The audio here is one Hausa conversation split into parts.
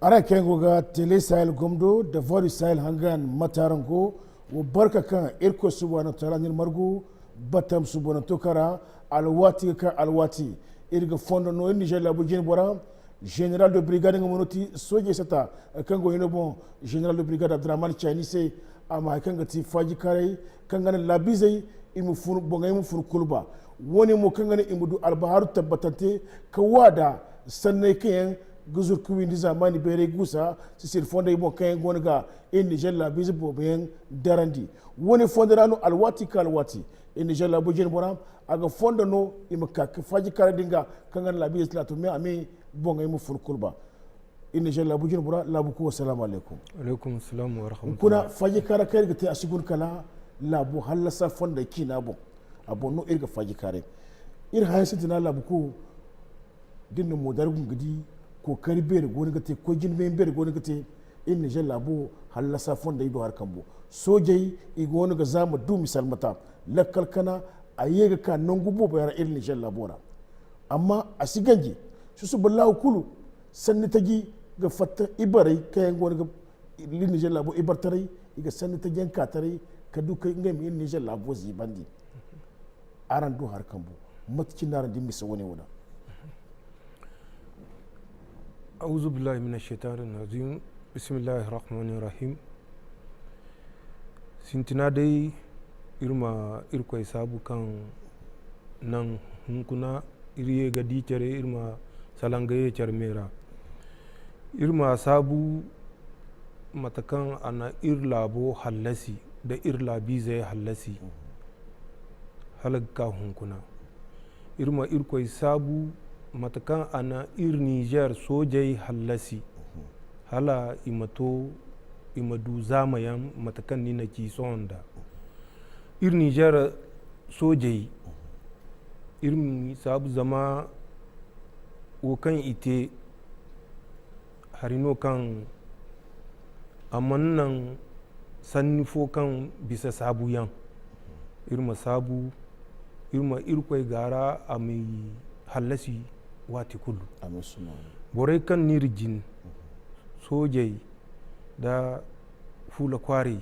ara kengo ga tele sahel gomdo da vodu sahel hangan matarango wo barka kan irko subhanahu wa ta'ala nir margu batam subhanahu tokara alwati ka alwati irga fondo no Niger la bujin bora général de brigade ngamonoti soje sata kango yino bon général de brigade Abdurrahman Chinese ama kanga ti faji kare kanga na labizai imu funu bonga imu funu kulba woni mo kanga imudu albaharu tabbatante kawada sanne kayan guzur kuwi ndi zamani bere gusa sisir fonda imo kayan gonga in Niger la bizi boben darandi woni fonda rano alwati ka alwati in Niger la bujin bora aga fonda no imaka faji kare dinga kanga la bizi la to me ame bonga imu funu kulba in Niger la bujin bora la buku assalamu alaikum alaikum assalam wa rahmatullahi kuna faji kare kai ga ta asigun kala labu halasa fonda kina bon abonno irga faji kare ir hayasitina labu ko dinno modargun gidi ko kari bere goni gate ko jin ben bere goni gate in Niger labo halasa fonda ido har kambo sojai igoni ga zama du misal mata lakkal kana ayega ka nongu bo bayar in Niger labora amma asiganji su ballahu kulu sanni taji ga fatta ibarai kayan goni ga in Niger labo ibartarai iga sanni ta janka tarai ka duka ngam in Niger labo zibandi aran du har kambo matkin naran dimmi sawone wona أعوذ بالله من الشيطان الرجيم بسم الله الرحمن الرحيم سنتنا دي إرما إركو يسابو كان نان هنكنا إريه غدي چره إرما سالانغيه چرميرا إرما سابو متكان أنا إرلابو حلسي دا إرلابي زي حلسي halagka hunkuna irma irko sabu matakan ana ir Niger sojai halasi hala imato imadu zamayan matakan ni na ki sonda ir Niger sojai irmi sabu zama wokan ite harino kan amannan sannifo kan bisa sabu yan irma sabu irma irkwai gara a mai halasi wati kullu borai kan nirjin sojai da fula kware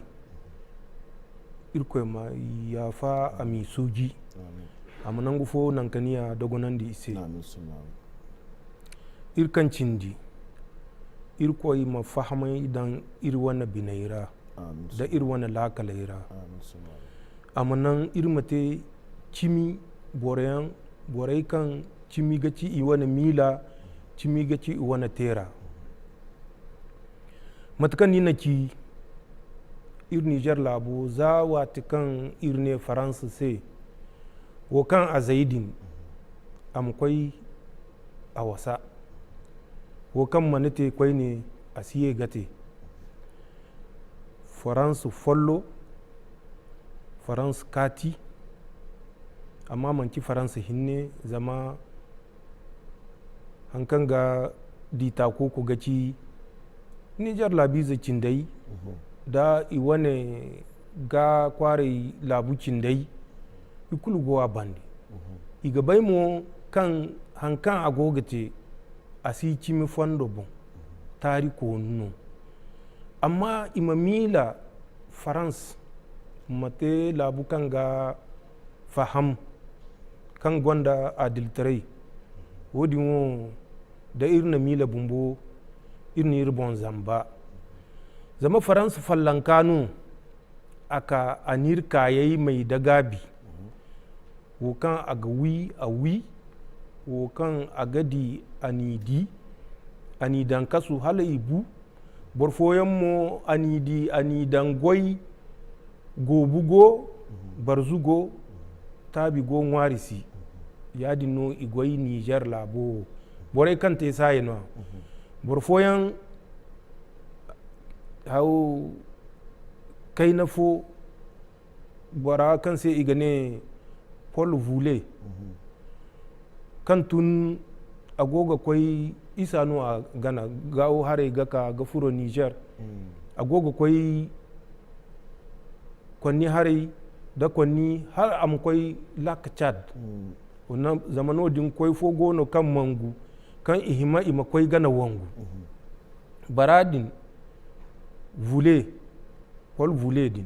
irkwai ma ya fa a mai soji amma nan gufo nan kaniya dogonan da ise irkan cindi irkwai ma fahamai dan irwana binaira da irwana lakalaira amma nan irmate cimi borai kan cimi gaci iwana mila cimi gaci iwana tera matakan ni naki ir Niger labo za wata kan irne faransa sai wakan a zaidin amkwai a wasa wakan manite kwai ne a siye gate faransa follo faransa kati amma manci faransa hinne zama hankan ga dita ko ku gaci Niger labiza cindai da iwane ga kware labu cindai ikulu gowa bandi iga bai mo kan hankan agogate asi cimi fondo bon tari ko no amma imamila France mate labu kan ga faham kan gwanda adiltarai wodi mo da irna mila bumbo irni irbon zamba zama faransa fallankanu aka anir kayayi mai dagabi wokan aga wi a wi wokan agadi anidi anidan kasu hala ibu borfoyan mo anidi anidan goy gobugo barzugo tabi go ngwarisi yadi no igoyi Niger labo borai kan te sai no borfoyan hau kai na fo bora kan sai igane Paul Vule kan tun agoga kwai isa no a gana gawo hare gaka gafuro Niger agoga kwai kwanni hare da kwanni har am kwai lak Chad wannan zamano din kwai fogo no kan mangu kan ihima ima kwai gana wangu baradin vule pol vule din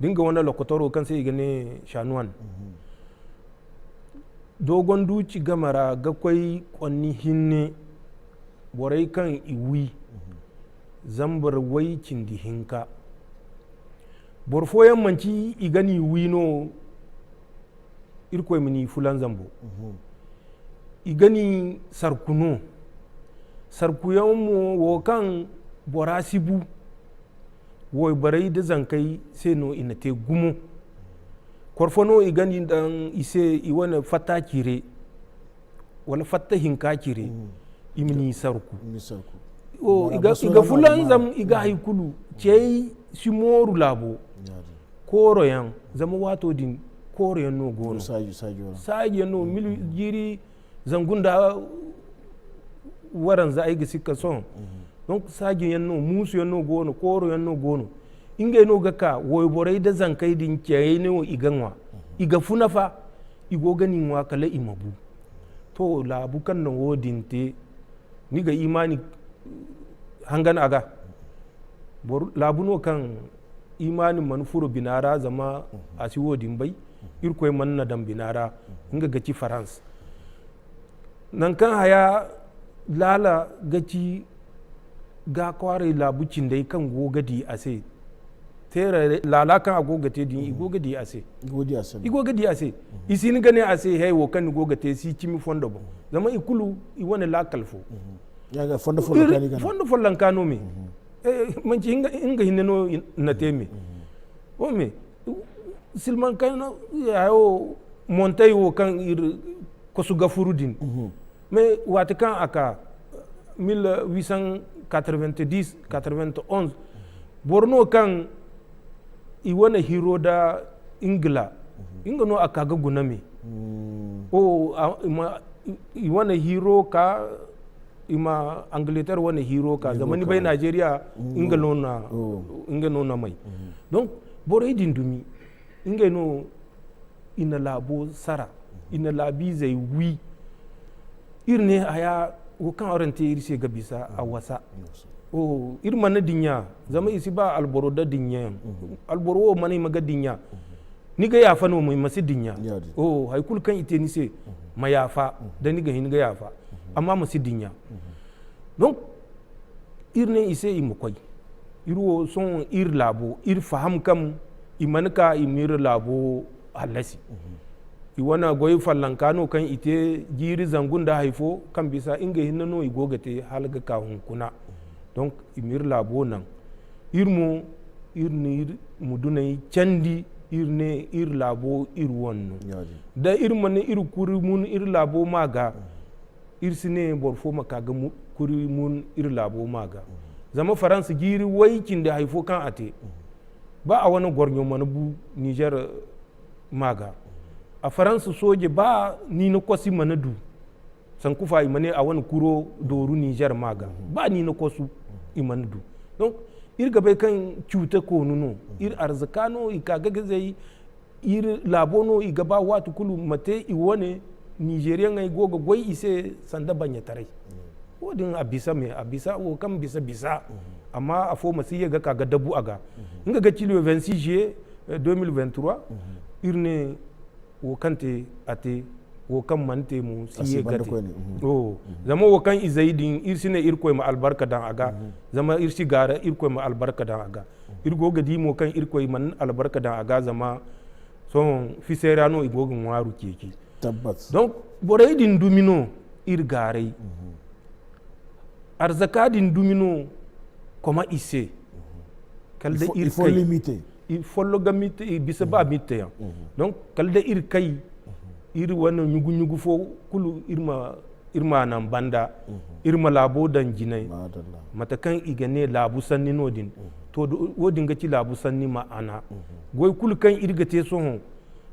dinga wanda lokotoro kan sai gane shanuwan dogon duci gamara ga kwai kwanni hinne borai kan iwi zambar wai cindi hinka borfo yammanci igani wino irkoy mini fulan zambo igani sarkuno sarkuyanmu wo kan bora sibu wo barai da zankai sai no ina te gumo korfono igani dan ise iwana fata kire wala fata hinka kire imini sarku o iga fulan zam iga haikulu cey simoru labo koro yan zama wato din koro yan no gono sagi no milu jiri zangunda waran za a yi ga sikka son don sagi yan no musu yan no gono koro yan no gono inga no ga ka woy borai da zankai din cey ne wo iganwa iga funafa igo ganin wa kala imabu to labu kan no wodin te ni ga imani hangan aga labuno kan imanin manufuro binara zama a siwo dimbai irkoy manna dan binara inga gaci france nan kan haya lala gaci ga kware labucin dai kan gogadi ase tere lala kan agogate din igogadi ase igogadi ase isin gane ase hay wo kan gogate si cimi fondo bo zama ikulu i wona la kalfo yaga fondo follan kani fondo follan kano me manci inga hinno na teme o me silman kan yayo montay wo kan ir ko su gafurudin mais wata kan aka 1890 91 borno kan i wana hero da ingila inga no aka ga guname o i wana hero ka ima angleterre wani hero ka zamani bai nigeria inga nona mai donc borai dindumi inga no ina labo sara ina labi zai wi irne aya wukan orante irse ga bisa a wasa o irma na dinya zama isi ba alboro da dinya alboro mani maga dinya ni ga yafa no mai masi dinya o haikul kan ite ni se mayafa da ni ga hin ga yafa amma masu dinya donc irne ise imukwai irwo son ir labo ir faham kam imanka imir labo halasi iwana goyi fallankano kan ite jiri zangun da haifo kan bisa inga hinno igogate halga ka hunkuna donc imir labo nan irmo irne mudunai candi irne ir labo ir wonno da irmane ir kurimun ir labo maga irsine borfo makaga kuri mun ir labo maga zama faransa giri waikin da haifo kan ate ba a wani gwarnyo mana bu niger maga a faransa soje ba ni na kwasi mana du san kufa imane a wani kuro doru niger maga ba ni na kwasu imane du donc ir gabe kan cuta ko nuno ir arzakano ikaga zai ir labono igaba watu kulu mate iwane nigerian ay goga goy ise sanda banya tarai wodin abisa me abisa wo kam bisa amma afo masiye ga kaga dabu aga inga ga kilo 26 juillet 2023 irne wo kante ate wo kam mante mu siye gati o zama wo kan izaidin irsine irkoy ma albarka dan aga zama irsi gara irkoy ma albarka dan aga irgo ga dimo kan irkoy man albarka dan aga zama son fiserano igogin waru keke tabbas donc borai din dumino ir garai arzaka din dumino koma ise kalda ir faut limiter il faut le gamite bisa ba mite ya donc kalda ir kai ir wannan nyugu fo kulu irma nan banda irma labo dan jinai matakan igane labu sanni nodin to wodin gaci labu sanni ma ana goy kul kan irgate sohon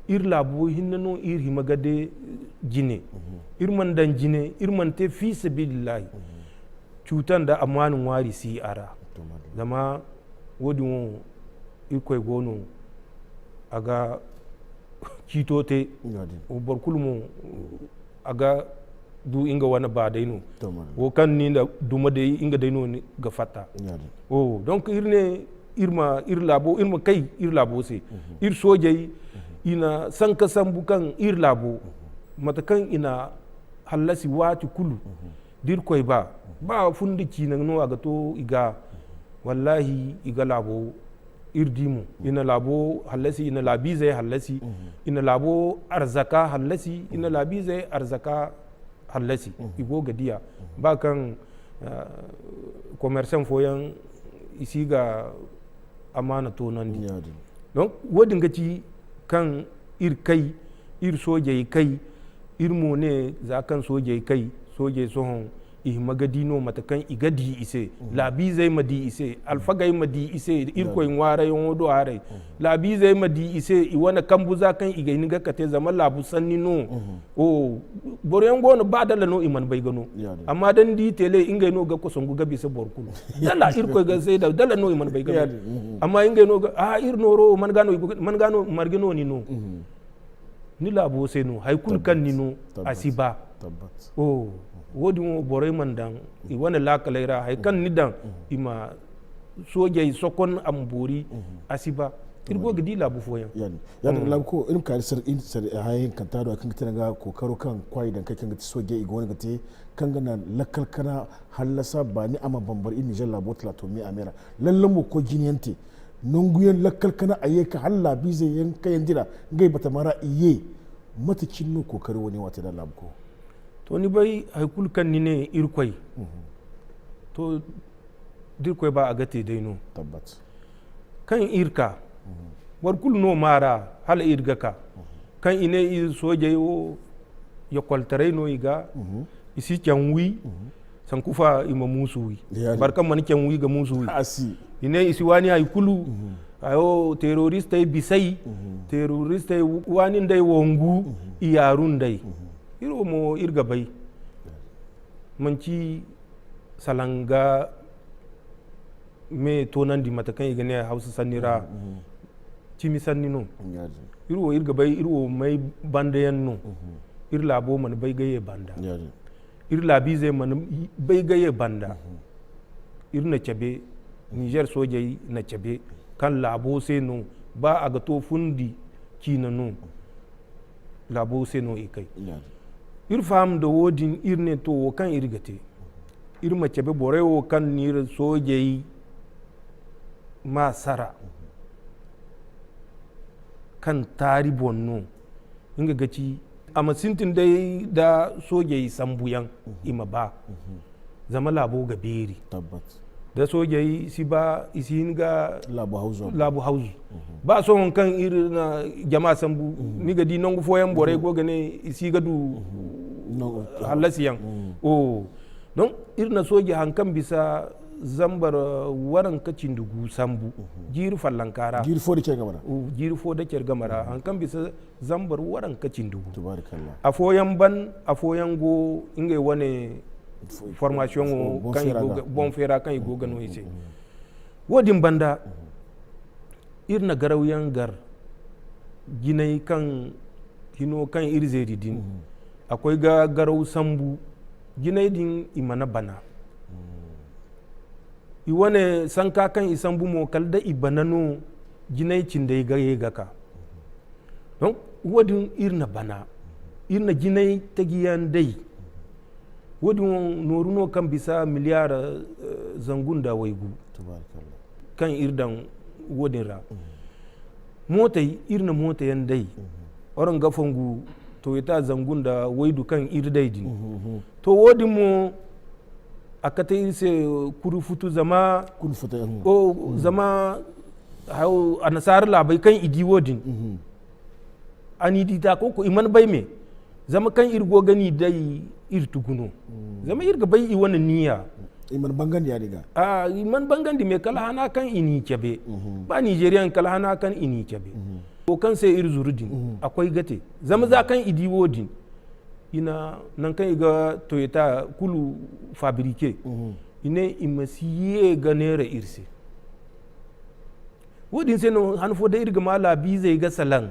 ir labo hinnano ir himagade jine irman dan jine irman te fi sabilillah cutan da amanin wari si ara zama wodin ikoy gono aga kitote ubar kulmu aga du inga wani ba daino wo kan ni da duma dai inga daino ga fata oh donc irne irma ir labo irma kai ir labo se ir sojai ina sanka sambu kan ir labo matakan ina halasi wati kulu dir koy ba fundi kinan no aga to iga wallahi iga labo irdimu ina labo halasi ina labi zai halasi ina labo arzaka halasi ina labi zai arzaka halasi igo gadiya ba kan commerçant foyan isi ga amana to nan di donc wodin gaci kan ir kai ir soje kai ir mo ne za kan soje kai soje sohon magadino matakan igadi ise labi zai madi ise alfagai madi ise irko in ware yon do are labi zai madi ise i wana kambuza kan igaini ga kate zaman labu sanni no o boryan gono badala no iman bai gano amma dan di tele ingai no ga ko songu gabi se borkulu dala irko ga sai da dala no iman bai gano amma ingai no ga ir noro man gano margino ni no ni labo sai no haikul kan ni no asiba tabbat o wodi mo boray man dan i wana lakalayra hay kan ni dan ima sojay sokon am bori asiba irgo gidi labu foyan yani labu ko irin ka sar in sar hayin kan tado kan tana kokaro kan kwai dan kakan gati sojay igoni gati kan gana lakal kana halasa ba ni ama bambar in Niger labo to mi amera lallan mo ko jiniyante nunguyen lakal kana ayyaka halla bi zai yan kayan dira ngai bata mara iye mata kinno kokaro wani wata da labu ko to ni bai haikul kan ni ne irkwai to dirkwai ba a gate daino tabbat kan irka warkul no mara hal irga ka kan ine ir soje yo ya kwaltare no iga isi canwi san kufa ima musuwi barkan man canwi ga musuwi asi ine isi wani haikulu ayo terroriste bisai terroriste wani dai wongu iyarun dai iro mo irga bai manci salanga me tonan di matakan igane hausa sanira cimi sanni no iro irga bai iro mai bandayan no ir labo man bai gaye banda ir labi zai man bai gaye banda ir na cabe Niger sojai na cabe kan labo sai no ba a ga to fundi kina no labo sai no ikai ir fam da wodin ir ne to kan irgate ir mace be bore wo kan nir sojeyi masara kan tari bonno inga gaci amma sintin dai da sojeyi sambuyan ima ba zama labo ga beri tabbat da sojeyi si ba isin ga labu hauzu ba so kan ir na jama'a sambu ni ga di nongu foyan bore go gane isi ga du halasiyan o don ir na soje hankan bisa zambar waran kacin dugu sambu jiri fallankara jiri fo da ke gamara jiri fo da ke gamara hankan bisa zambar waran kacin dugu tabarakallah a foyan ban a foyan go inga wane formation kan bon fera kan igo gano ise wodin banda irna garawyan gar ginai kan hino kan irzeri din akwai ga garau sambu ginai din imana bana i wane sanka kan isambu mo kalda ibanano ginai cindai gaye gaka don wodin irna bana irna ginai tagiyan dai wodin noruno kan bisa miliyar zangun da waigu kan irdan wodin ra mota irna mota yan dai oran gafangu toyota zangun da waidu kan irdai din to wodin mo akata irse kuru futu zama o zama hau anasar labai kan idi wodin ani dita ko iman bai me zama kan irgo gani dai irtuguno zama irga bai i wannan niyya iman bangan ya diga iman bangan di me kala hana kan ini kebe ba nigerian kala hana kan ini kebe ko kan sai ir zurudin akwai gate zama za kan idi wodin ina nan kan iga toyota kulu fabrique ine imasiye ga nera irse wodin sai no hanfo da irga mala bi zai ga salan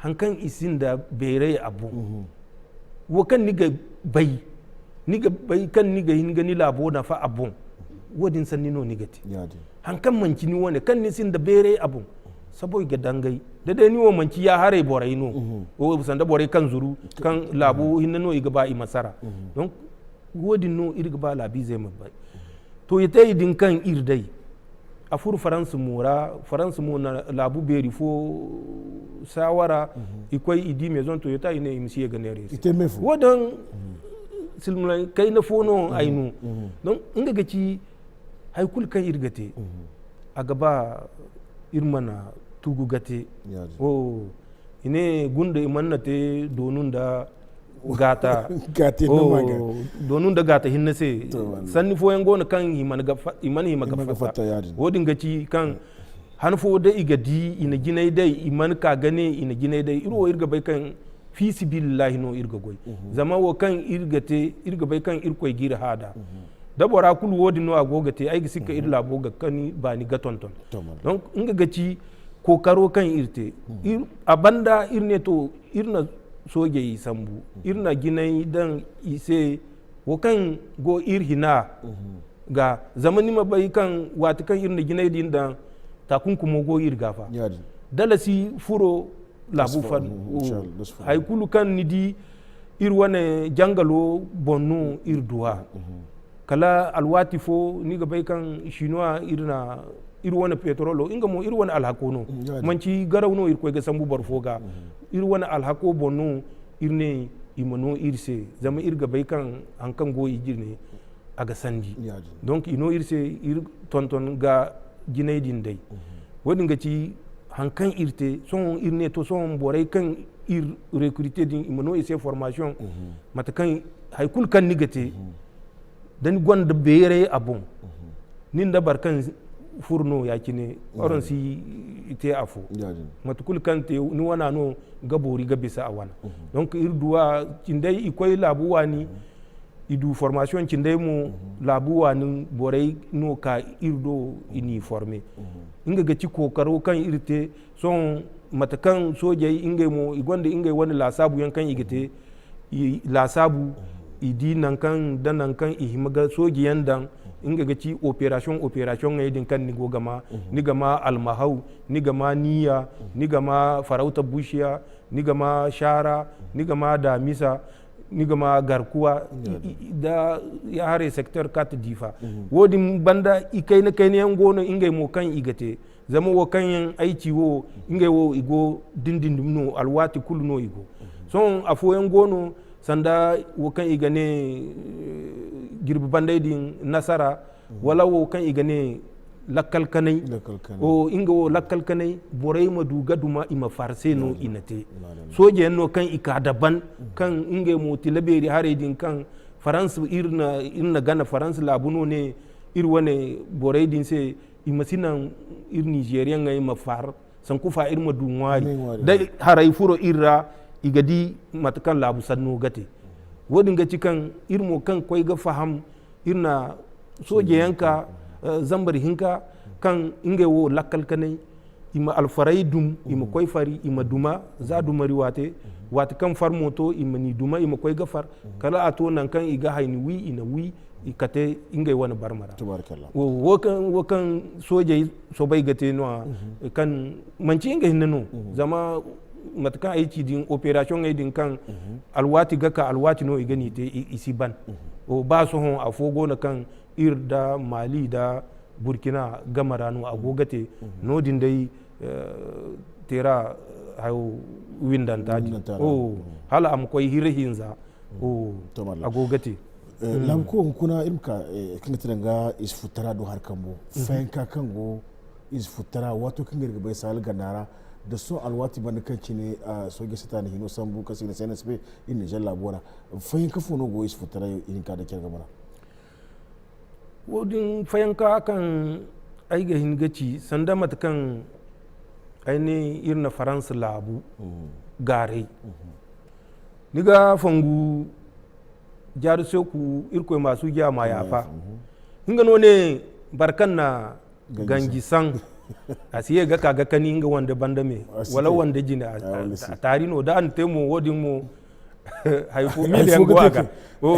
hankan isin da bere abu wo kan niga bai kan niga hinga ni labo na fa abun wodin sanni no nigati hankan manci ni wone kan ni sin da bere abun sabo ga dangai da dai ni wo manci ya hare borai no o sanda borai kan zuru kan labo hinna no iga ba i masara donc wodin no irga ba labi zai mai bai to ita idin kan irdai a furu faransu mu na labu beri fo sawara ikwai idi maison toyota ine imsi ya ganere ite mefu wadan silmulai kai na fono ainu don inga gaci haikul kan irgate a gaba irmana tugu gate o ine gunda imanna te donun da gata donun da gata hinna se sanni fo yango na kan iman himaga fata wodin gaci kan hanfo da igadi ina ginai dai iman ka gane ina ginai dai iro irga bai kan fi sibillahi no irga goy zama wo kan irga bai kan irkoy gira hada da bora kul wodin no agogate ai gisika irla boga kani bani gatonton donc inga gaci kokaro kan irte abanda irne to irna soge yi sambu irna ginai dan ise wakan go irhina ga zamani mabai kan wata kan irna ginai din dan takunkumo go irgafa dalasi furo labu fan hay kulu kan nidi irwane jangalo bonnu irduwa kala alwati fo ni ga bai kan shinwa irna irwana petrolo inga mo irwana alhakono manci garawno irko ga sambu barfoga irwana alhako bonno irne imano irse zama irga bai kan hankan go igirne aga sandi donc ino irse ir tonton ga gineydin dai wodin ga ci hankan irte son irne to son boray kan ir recruter din imano ise formation mata kan haykul kan nigate dan gonda bere abon nin da barkan furno ya kine oron si ite afo matukul kante ni wana no gabori gabisa a wana donc irduwa kindai ikoy labuwa ni idu formation kindai mu labuwa ni borai no ka irdo ini forme inga gaci kokaro kan irte son matakan soje inga mo igonda inga wani lasabu yankan igite lasabu idi nan kan dan nan kan ihimaga soje yandan inga gaci operation ngai din kan nigo gama ni gama almahau ni gama niya ni gama farauta bushiya ni gama shara ni gama damisa ni gama garkuwa da ya hare sector kat difa wodin banda ikai na kai ne yan gono ingai mo kan igate zama wo kan yan aiki wo ingai wo igo dindin no alwati kullu no igo son afo yan gono sanda wo kan igane girbi bandai din nasara wala wo kan igane lakkal kanai o inga wo lakkal kanai borai maduga duma ima farse no inate soje no kan ika daban kan inga mo tilaberi hare din kan france irna gana france labuno ne irwane borai din se imasinan ir nigerian ngai mafar san kufa irma dunwari dai harai furo irra igadi matakan labu sanno gate wodin ga cikan irmo kan kwai ga faham irna soje yanka zambar hinka kan inge wo lakkal kanai ima alfarai dum ima kwai fari ima duma za dumari wate kan far moto ima ni duma ima kwai gafar kala ato nan kan iga haini wi ina wi ikate inge wani barmara wo kan soje so bai gate no kan manci inge hinno zama matakan aiki din operation ngai din kan alwati gaka alwati no igani te isiban o ba so hon afogo na kan irda mali da burkina gamarano agogate no din dai tera hayo windan taji o hala am koy hirhinza o agogate lamko kuna irmka kinga tiranga is futara do harkambo fayanka kango is futara wato kinga ga bai sal ganara da so alwati banda kanci ne a soge sata ne hino sambu kasi na CNSP in Niger labora fayin ka fono go is futara in ka da kyar gamara wodin fayin ka kan ai ga hingaci sanda mata kan aini irna France labu gare niga fangu jaru soku irko masu giya ma yafa hinga no ne barkan na gangi san asiye ga kaga kani inga wanda banda me wala wanda jina a tari no da an temo wodin mo haifo miliyan gwaga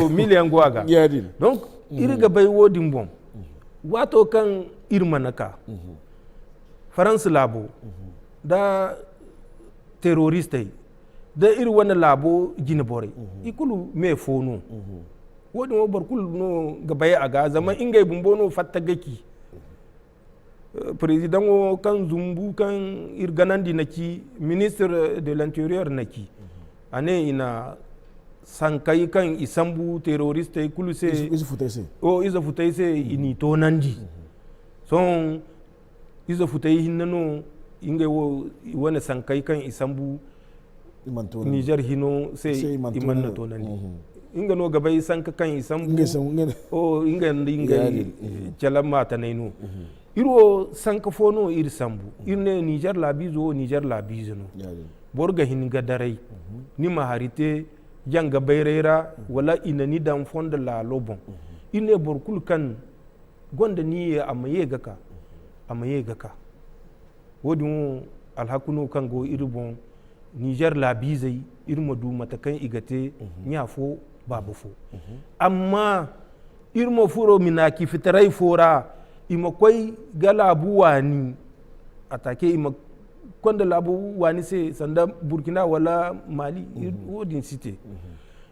miliyan gwaga donc irga bai wodin bom wato kan irmanaka faransa labo da terroristai da iri wani labo gina bore ikulu me fono wodin wabar kulu no gabaye aga zama ingai bumbono fatta gaki président o kan zumbu kan irganandi naki ministre de l'intérieur naki ane ina sankai kan isambu terroriste kulu se iza futaise ini tonandi son iza futai hinano inge wo wani sankai kan isambu Niger hino se imanna tonandi inga no gabai sanka kan isambu inga chalama tanaino iro sanka fono iri sambu irne Niger labizo no borga hinga darai ni maharite janga bayrera wala inani dan fonda la lobon ine borkul kan gonda ni amaye gaka wodin alhakuno kan go irbon Niger labizai irmadu matakan igate nyafo babu fo amma irmo furo minaki fitarai fora ima kwai galabu wani atake ima kwanda labu wani se sanda Burkina wala Mali wodin site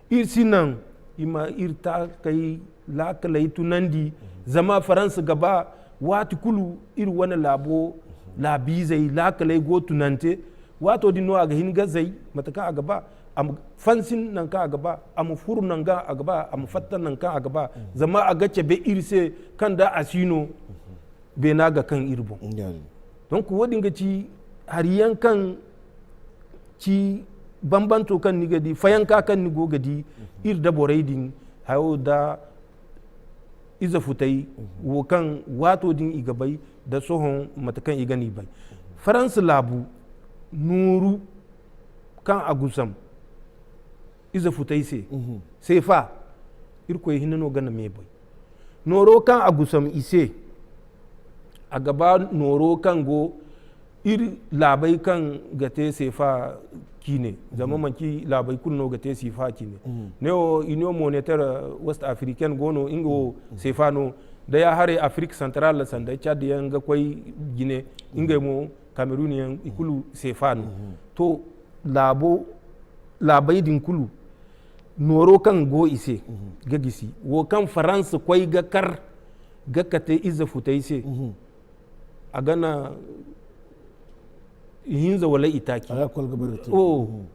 irsinan ima irta kai lakalai tunandi zama Faransa gaba wati kulu ir wani labo labizai lakalai go tunante wato dino aga hinga zai mataka a gaba am fansin nan ka a gaba am furu nan ga a gaba am fattan nan ka a gaba zama a gace be irse kan da asino be naga kan irbon donc wodin ga ci hariyan kan ci bambanto kan ni gadi fayanka kan ni go gadi ir da boraidin hayo da iza futai wo kan wato din igabai da sohon matakan igani bai France labu nuru kan agusam iza futai sai fa irko hinno gana me bai noro kan agusam ise a gaba noro kan go iri labai kan gate sefa kine zama manki labai kunno gate sefa kine neo union monétaire west africaine gono ingo sefa no da ya hare afrique centrale sanda chad yanga kwai gine inga mo cameroonian ikulu sefa no to labai din kulu noro kan go ise gagisi wo kan france kwai ga kar ga kate iza futai se a gana ihinza wala itaki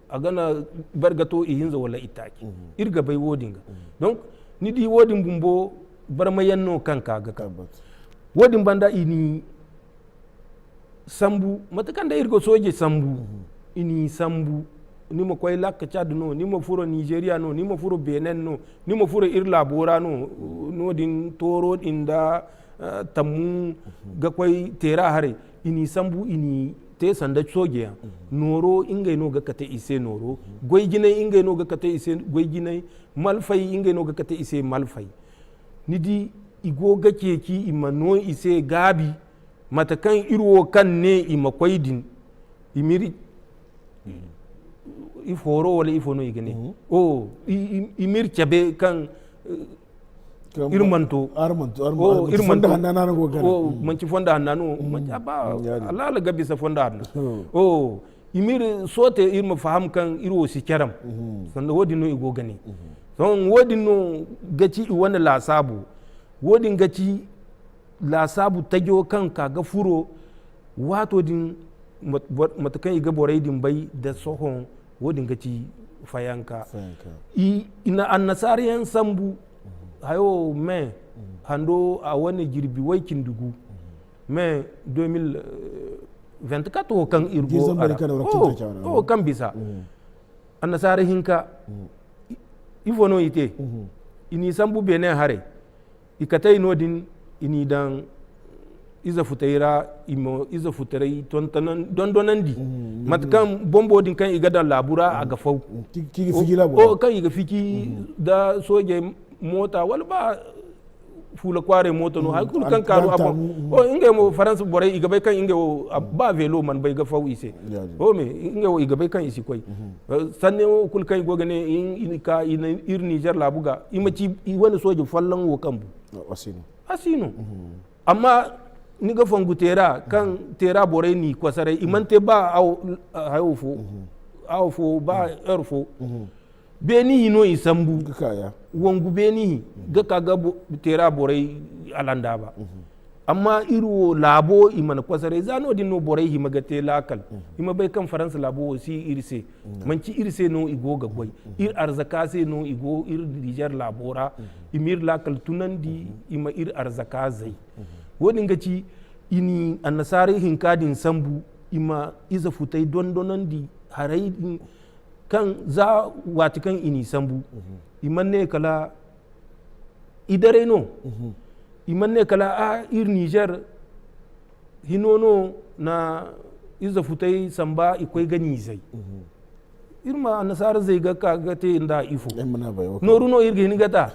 a gana bargato ihinza wala itaki irga bai wodinga donc ni di wodin bumbo barmayan no kanka ga wodin banda ini sambu matakan da irgo soje sambu ini sambu ni mo koy lak Chad no ni mo furo Nigeria no ni mo furo Benin no ni mo furo Irlabora no din toro inda tamu ga kwai tera hare ini sambu ini te sanda soge noro ingai no ga kate ise noro goy ginai ingai no ga kate ise goy ginai malfai ingai no ga kate ise malfai nidi igo ga keki imano ise gabi matakan irwo kan ne imakwaidin imiri iforo wala ifono igane imir chabe kan irmanto irmanto hanana go gana manci fonda hanano manci ba Allah la gabi sa fonda hanno imir sote irma faham kan irwo si karam sanda wodi no igo gani don wodi no gaci wani lasabu wodin gaci lasabu tagyo kan kaga furo wato din matakan iga borai din bai da sohon wodin gaci fayanka ina annasariyan sambu hayo mai hando a wani girbi waikin dugu mai 2024 kan irgo kan bisa annasari hinka ifono ite ini sambu bene hare ikatai nodin ini dan iza futaira imo iza futarai dondonandi matkan bombo din kan iga da labura a gafau kan iga fiki da soje mota wal ba fula kware moto no haikul kan karu abo o inge mo France boray iga bay kan inge o ba velo man bay ga faw ise o me inge o iga bay kan isi koy sanne o kul kan gogane in ka in ir Niger labuga imaci wani soje fallan wo kambu asino amma ni ga fongu tera kan tera boray ni kwasare imante ba aw fo ba erfo beni hino isambu wangu beni ga kaga tera borai alanda ba amma irwo labo imana kwasare zano dinno borai hima ga te lakal hima bai kan faransa labo si irse manci irse no igo ga goy ir arzaka se no igo ir Niger labora imir lakal tunandi ima ir arzaka zai wodin gaci ini annasare hinkadin sambu ima iza futai dondonandi harai kan za wati kan ini sambu imanne kala idare no imanne kala a ir Niger hinono na iza futai samba ikwai gani zai irma nasara zai ga kaga te inda ifo noru no irge ni gata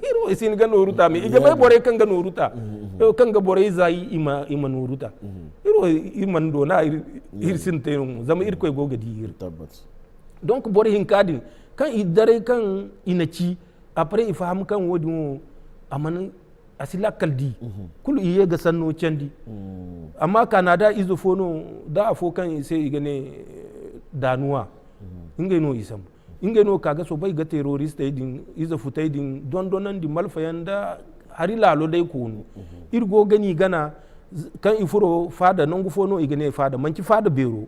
iro isin ga noruta me ige bai bore kan ga noruta kan ga bore zai ima noruta iro iman do na ir sinte zama ir koy goga di ir tabbat donc bore hinkadin kan idare kan inaci après i faham kan wodi mo amana asila kaldi kulu iye ga sanno candi amma Canada izo fono da afo kan sai igane danuwa inga no isam inga no kaga so bai ga terrorist din iza futai din dondonan di malfayan da hari lalo dai kunu irgo gani gana kan ifuro fada non gufo no igane fada manci fada bero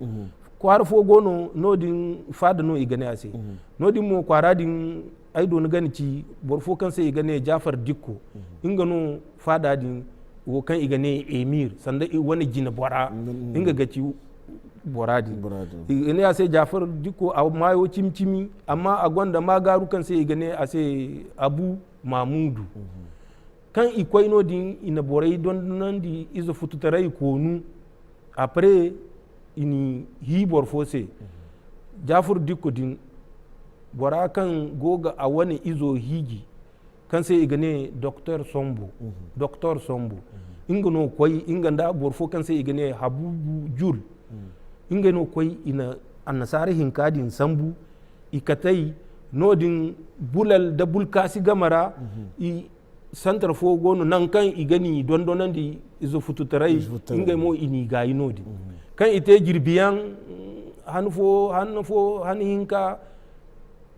kwar fo gono no din fada no igane ase no din mo kwara din ai don gani ci bor fo kan sai igane Jafar Dikko inga no fada din wo kan igane Emir sanda wani jina bora inga gaci boradi ine ya sai Jafar Dikko a mayo cimcimi amma a gwanda magaru kan sai igane a sai Abu Mamudu kan ikwai no din ina borai don nan di izo fututarai konu après ini hibor fose Jafar Dikko din bora kan goga a wani izo higi kan sai igane Dr. Sombo inga no kwai inga da borfo kan sai igane Habubu Jul inga no kwai ina annasare hinkadin sambu ikatai nodin bulal da bulkasi gamara i santar fo gono nan kan igani dondonan di izo fututarai inga mo ini gayi nodi kan ite jirbiyan hanfo hinka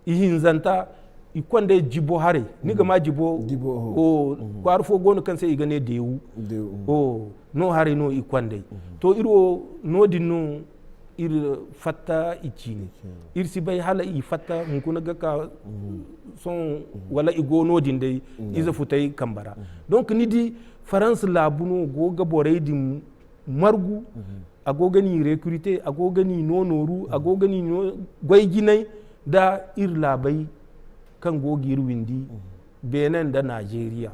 ihinzanta ikwande jibo hare niga ma jibo o kwar fo gono kan sai igane dewu o no hare no ikwande to iro nodin no ir fatta icini ir si bai hala i fatta mun kuna ga ka son wala igo nodin dai iza futai kambara donc ni di France labuno go ga borai din margu agoga ni recruter agoga ni nonoru agoga ni gwaijinai da ir labai kan gogir windi Benin da Nigeria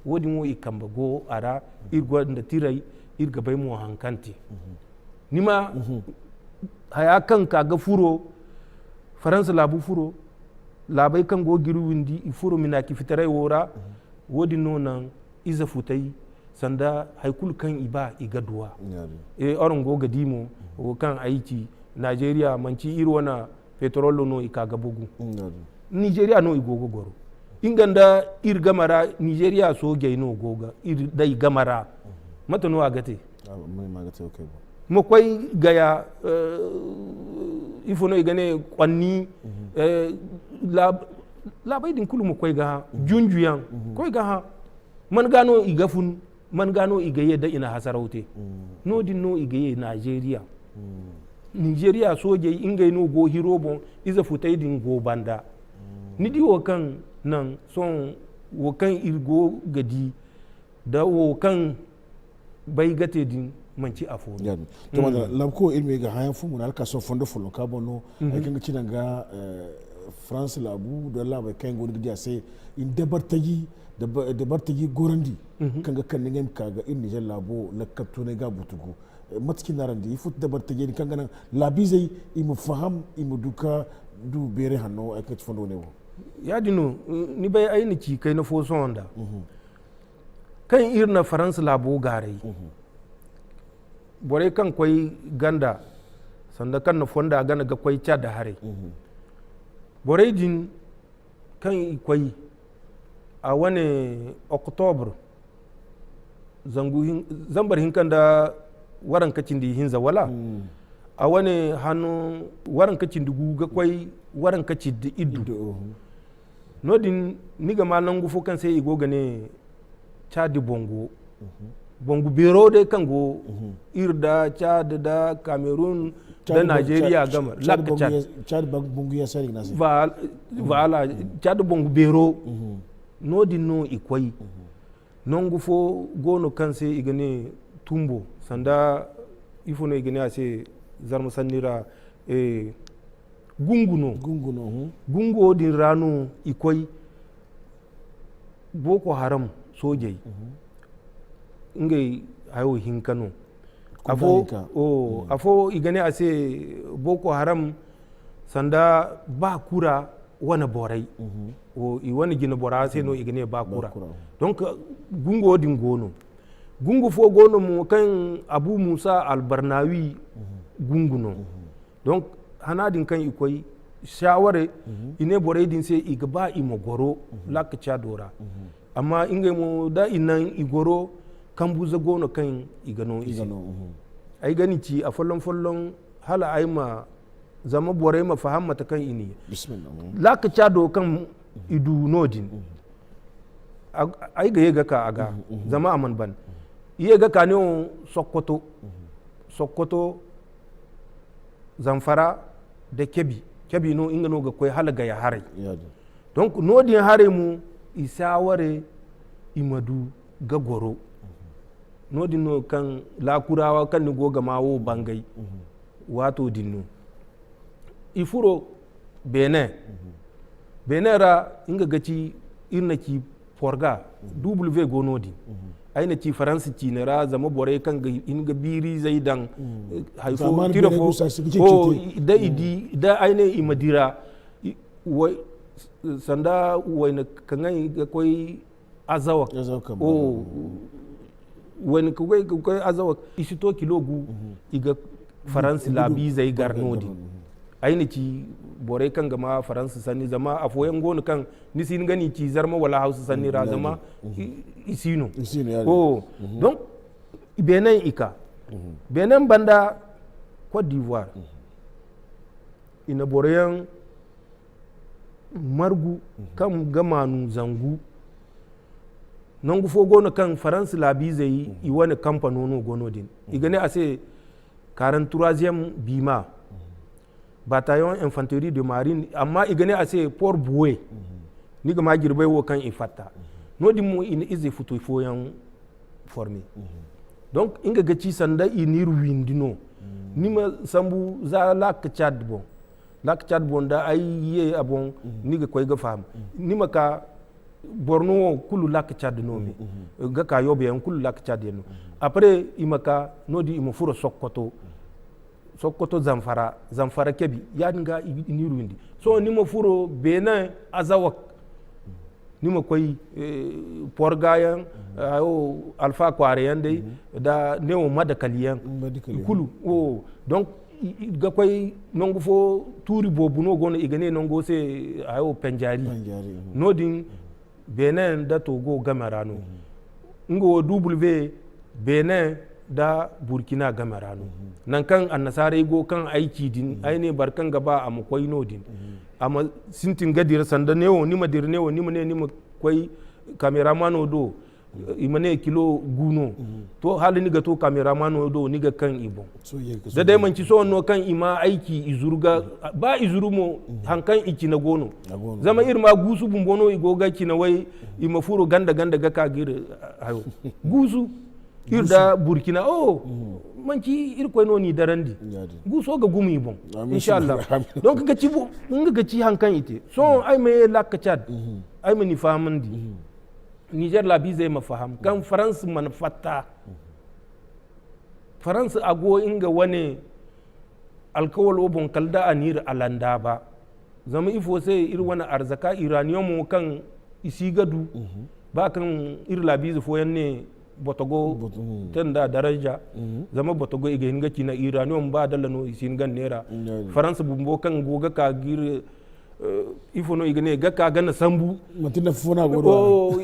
wodi mo ikamba go ara ir gwanda tirai ir gabai mo hankanti nima haya kan kaga furo faransa labu furo labai kan gogir windi ifuro minaki fitarai wora wodi nonan iza futai sanda haikul kan iba igaduwa oron goga dimo kan aiki Nigeria manci ir wana petrolo no ikaga bugu Nigeria no igogo goro inganda ir gamara Nigeria so gay no goga ir dai gamara mata no agate okay mo koy gaya ifono igane kwanni la bay din kulu mo koy ga junjuyan koy ga man gano igafun man gano igaye da ina hasaraute no din no igaye Nigeria soje ingay no go hirobon iza futai din go banda ni di wo kan nan son wo kan irgo gadi da wo kan bai gate din manci a fono to da labko ilmi ga hayan fu mun alka so fondo fulo ka bono ay kan cinan ga France labu da labai kan go gidi sai in dabartaji gorandi kan ga kan ngem kaga in Niger labo lakabto ne ga butugo matkin narandi fut dabartaji kan ga labi zai imu faham imu duka du bere hanno ay kan fondo ne wo ya dino ni bai aini ci kai na foso wanda kan irna faransa labo garai bore kan kwai ganda sanda kan na fonda gana ga kwai cha da hare bore din kan kwai a wani october zambar hinkan da waran kacin da hinza wala a wani hannu waran kacin da guga kwai waran kacin da iddu nodin niga malan gufo kan sai igo gane chadi bongo bongo bero dai kan go irda chad da cameroon da nigeria gamar lak chad bongo ya sari nasi vala chad bongo bero nodin no ikwai non gufo gono kan sai igane tumbo sanda ifo no igane ase zarma sannira gunguno gungo din rano ikwai boko haram sojai ingai hayo hinkano afo igane ase boko haram sanda ba kura wani borai wani gina bora sai no igane ba kura donc gungo din gono gungu fo gono mu kan abu musa albarnawi gunguno donc hanadin kan ikwai shaware ine borai din sai iga ba imo goro laka cha dora amma inga mu da inan igoro kan buza gono kan igano isi ai gani ci a follon hala ai ma zama borai ma fahammata kan ini bismillah laka cha do kan idu nodin ai ga yega ka aga zama aman ban yega ka ne sokoto zamfara da kebi no inga no ga koy halaga ya hare donc nodin hare mu isaware imadu ga goro nodin no kan lakurawa kan ni goga mawo bangai wato dinno ifuro benin ra inga gaci irna ki forga w go nodin aina ci faransa ci na ra zama bore kan ga inga biri zai dan haifo tirafo ko da idi da aina imadira wai sanda wai na kangai ga koi azawak o wani kai azawak isito kilogu iga faransa labi zai garnodi aina ci bore kan gama faransa sani zama a foyan gonu kan nisin gani ci zarma wala hausa sani ra zama isino ko donc benin ika benin banda Côte d'Ivoire ina boreyan margu kan gamanu zangu non gufo gonu kan faransa labi zai i wani kamfanono gono din igane ase 43e bima bataillon infanterie de marine amma igane ase port boué ni ga ma girbai wo kan ifata no di mu in ize futo foyan formé donc inga gaci sanda inir windino ni ma sambu za lak chad bon da ay ye abon ni ga koy ga fam ni ma ka borno kulu lak chad no mi ga ka yobe en kulu lak chad no après imaka no di imu furo sokoto zamfara kebi ya dinga iniru indi so nima furo benin azawak nima koy porgayan ayo alpha kwariyan dai da neo madakaliyan kulu o donc ga koy nongo fo turi bobu no gono igane nongo se ayo penjari nodin benin da togo gamarano ngo w benin da burkina gamarano nan kan annasare go kan aiki din aine barkan gaba a makwai nodin amma sintin gadir sanda newo nima dir newo nima ne nima kwai kameramano do imane kilo guno to hali niga to kameramano do niga kan ibon da dai manci so no kan ima aiki izurga ba izurumo hankan iki na gono zama irma gusu bumbono igoga kina wai ima furo ganda ga kagir hayo gusu irda burkina manci irko no ni darandi guso ga gumi bon inshallah donc ga ci hankan ite so ay me lak chad ay me ni famandi niger la bize ma faham kan france man fatta france ago inga wane alkawal obon kalda anir alanda ba zama ifo sai ir wani arzaka iranium kan isigadu ba kan irla bizu foyan ne botogo tanda daraja zama botogo ige hinga kina iranium ba dalla no isin gan nera faransa bumbo kan goga ka gir ifono igane ga ka gana sambu matina fona godo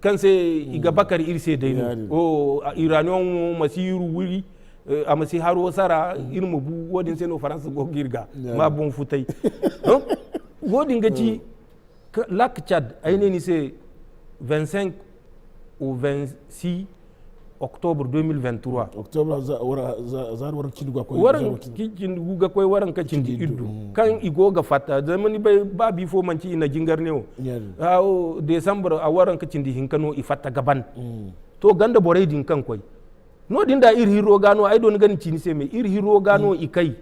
kan se iga bakari irse dayno iranium masiru wuri a masi haro sara irmu bu wodin seno faransa go girga ma bon futai wodin gaci lac Tchad ayne ni se 25 au 26 octobre 2023 octobre zar waran kinduga koy waran kinduga koy waran ka cindi iddu kan igoga fata zamani bay ba bi fo manci ina jingar newo o december a waran ka cindi hinkano i fata gaban to ganda boray din kan koy no din da ir hiro gano ay don gani cini se me ir hiro gano i kai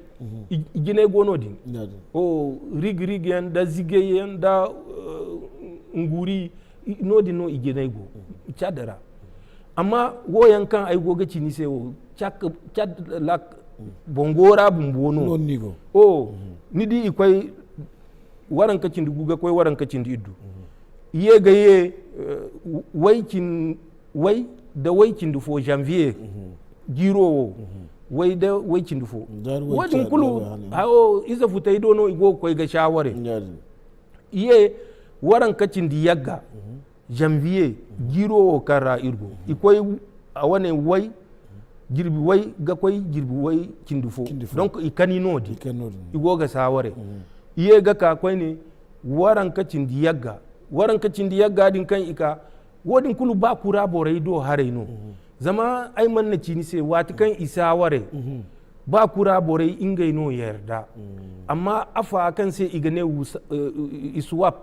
igine gono din o rig yan da zige yan da nguri no din no igine go chadara amma woyan kan ay goga cini se o chad lak bongora bumbono non nigo nidi ikwai waran ka cindi guga koy waran ka cindi iddu ye gaye wai da waikin dufo janvier giro wai da waikin dufo wajen kulu hawo iza futa ido no igo koy ga shaware iye waran kacin di yagga janvier giro kara irgo ikoy a wane wai girbi wai ga koy girbi wai kin dufo donc ikani nodi igo ga shaware iye ga ka koy ne waran kacin di yagga din kan ika wodin kulu ba kura borai do haraino zama ai man na cini sai wati kan isa ware ba kura borai ingai no yarda amma afa kan sai igane iswap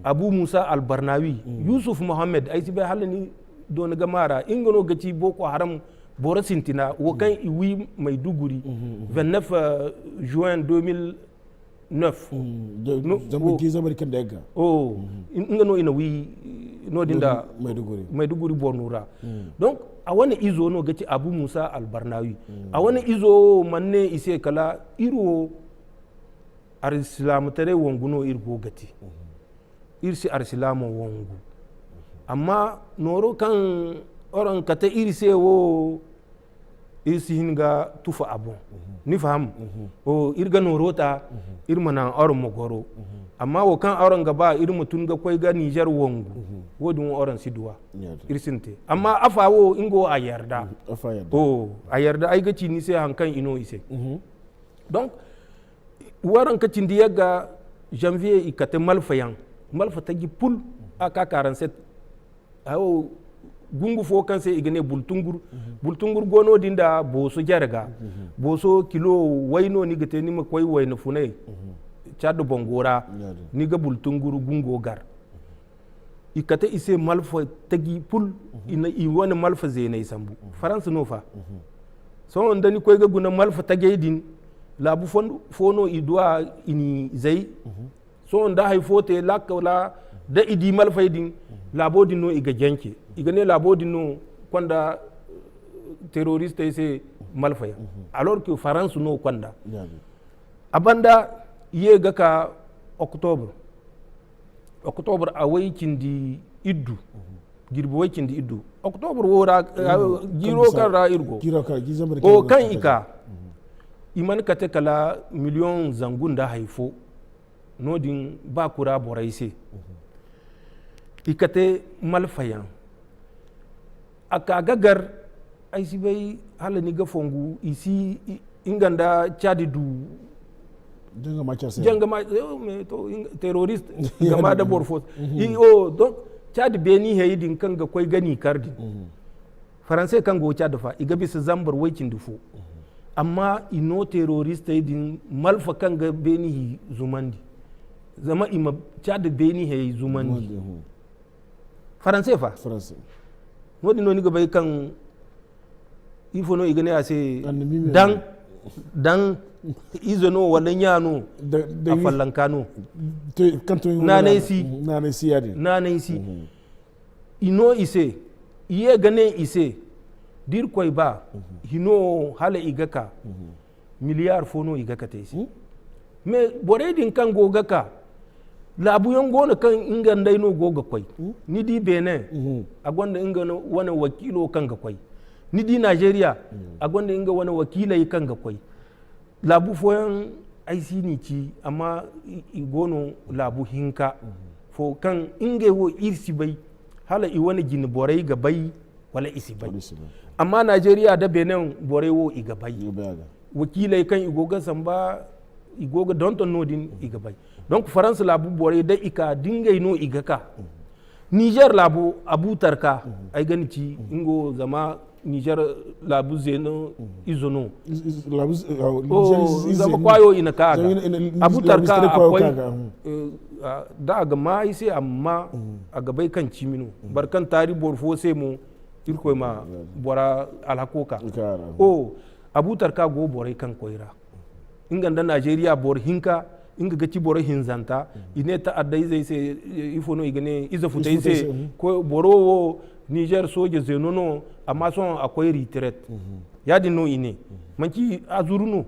abu musa albarnawi yusuf muhammad ai bai halani do na gamara ingano gaci boko haram bora sintina wo kan iwi maiduguri 29 juin 2009 zambi zambi kan daga ingano ina wi no dinda maiduguri bornura donc a wani izo no gaci abu musa albarnawi a wani izo manne ise kala iro arsilamu tare wongu no irgo gati irsi arsilamu wongu amma noro kan oran kata irse wo irsi hinga tufa abon ni faham o irga norota irmana oran mogoro amma wo kan auren gaba irin mutun ga kwai ga Niger wongu wodin auren siduwa irsinte amma afawo ingo a yarda a yarda ai gaci ni sai hankan ino ise donc waran ka cindi yaga janvier ikate malfa tagi pul aka 47 awo gungu fo kan sai igane bultungur gono dinda boso jarga boso kilo waino ni gate ni makwai waina funai chadu bongora ni ga bultunguru gungo gar ikate ise malfa tagi pul ina i wani malfa zene sambu france no fa so on dani koy ga guna malfa tagi din labu fono idwa ini zai so on da hay fote lakala da idi malfa din labo din no iga janke igane labo din no kwanda terroriste ise malfa ya alors que france no kwanda abanda iye ga ka octobre a waikin di iddu girbi waikin di iddu octobre wora giro kan ra irgo o kan ika iman ka te kala million zangun da haifo nodin ba kura borai se ikate malfayan aka gagar ai si bai halani ga fongu isi inganda chadi du jangama to terrorist gama da borfos donc chad beni hayidin kan ga koi gani kardi français kan go chad fa iga bisa zambar waikin dufo amma ino terrorist din malfa kan ga beni zumandi zama ima chad beni hay zumandi français fa français wodi no ni ga bai kan ifo no igane ase dan izono wala nyano a fallankano nanesi ino ise iye gane ise dir koy ba hino hala igaka miliyar fono igaka te isi me bore din kan gogaka labu yan gona kan inga ndai no goga kwai ni di Benin a gwanda inga wani wakilo kan ga kwai ni di Nigeria a gwanda inga wani wakilai kan ga kwai labu foyan aisi ni ci amma igono labu hinka fo kan inga wo irsi bai hala i wani gini borai ga bai wala isi bai amma Nigeria da Benin borai wo iga bai wakilai kan igoga samba igoga donton nodin iga bai donc France labu borai da ika dingai no iga ka Niger labu abutarka ai gani ci ingo zama Niger labu zeno izono zama kwayo ina ka abutarka akwai da ga mai sai amma a gabai kan cimino barkan tari borfo sai mu irko ma bora alhakoka abutarka go borai kan koira inganda Nigeria bor hinka inga gaci boro hinzanta ine ta addai zai sai ifono igane iza futai sai ko borowo Niger soje zenono amma son akwai retreat yadi no ine manki azuruno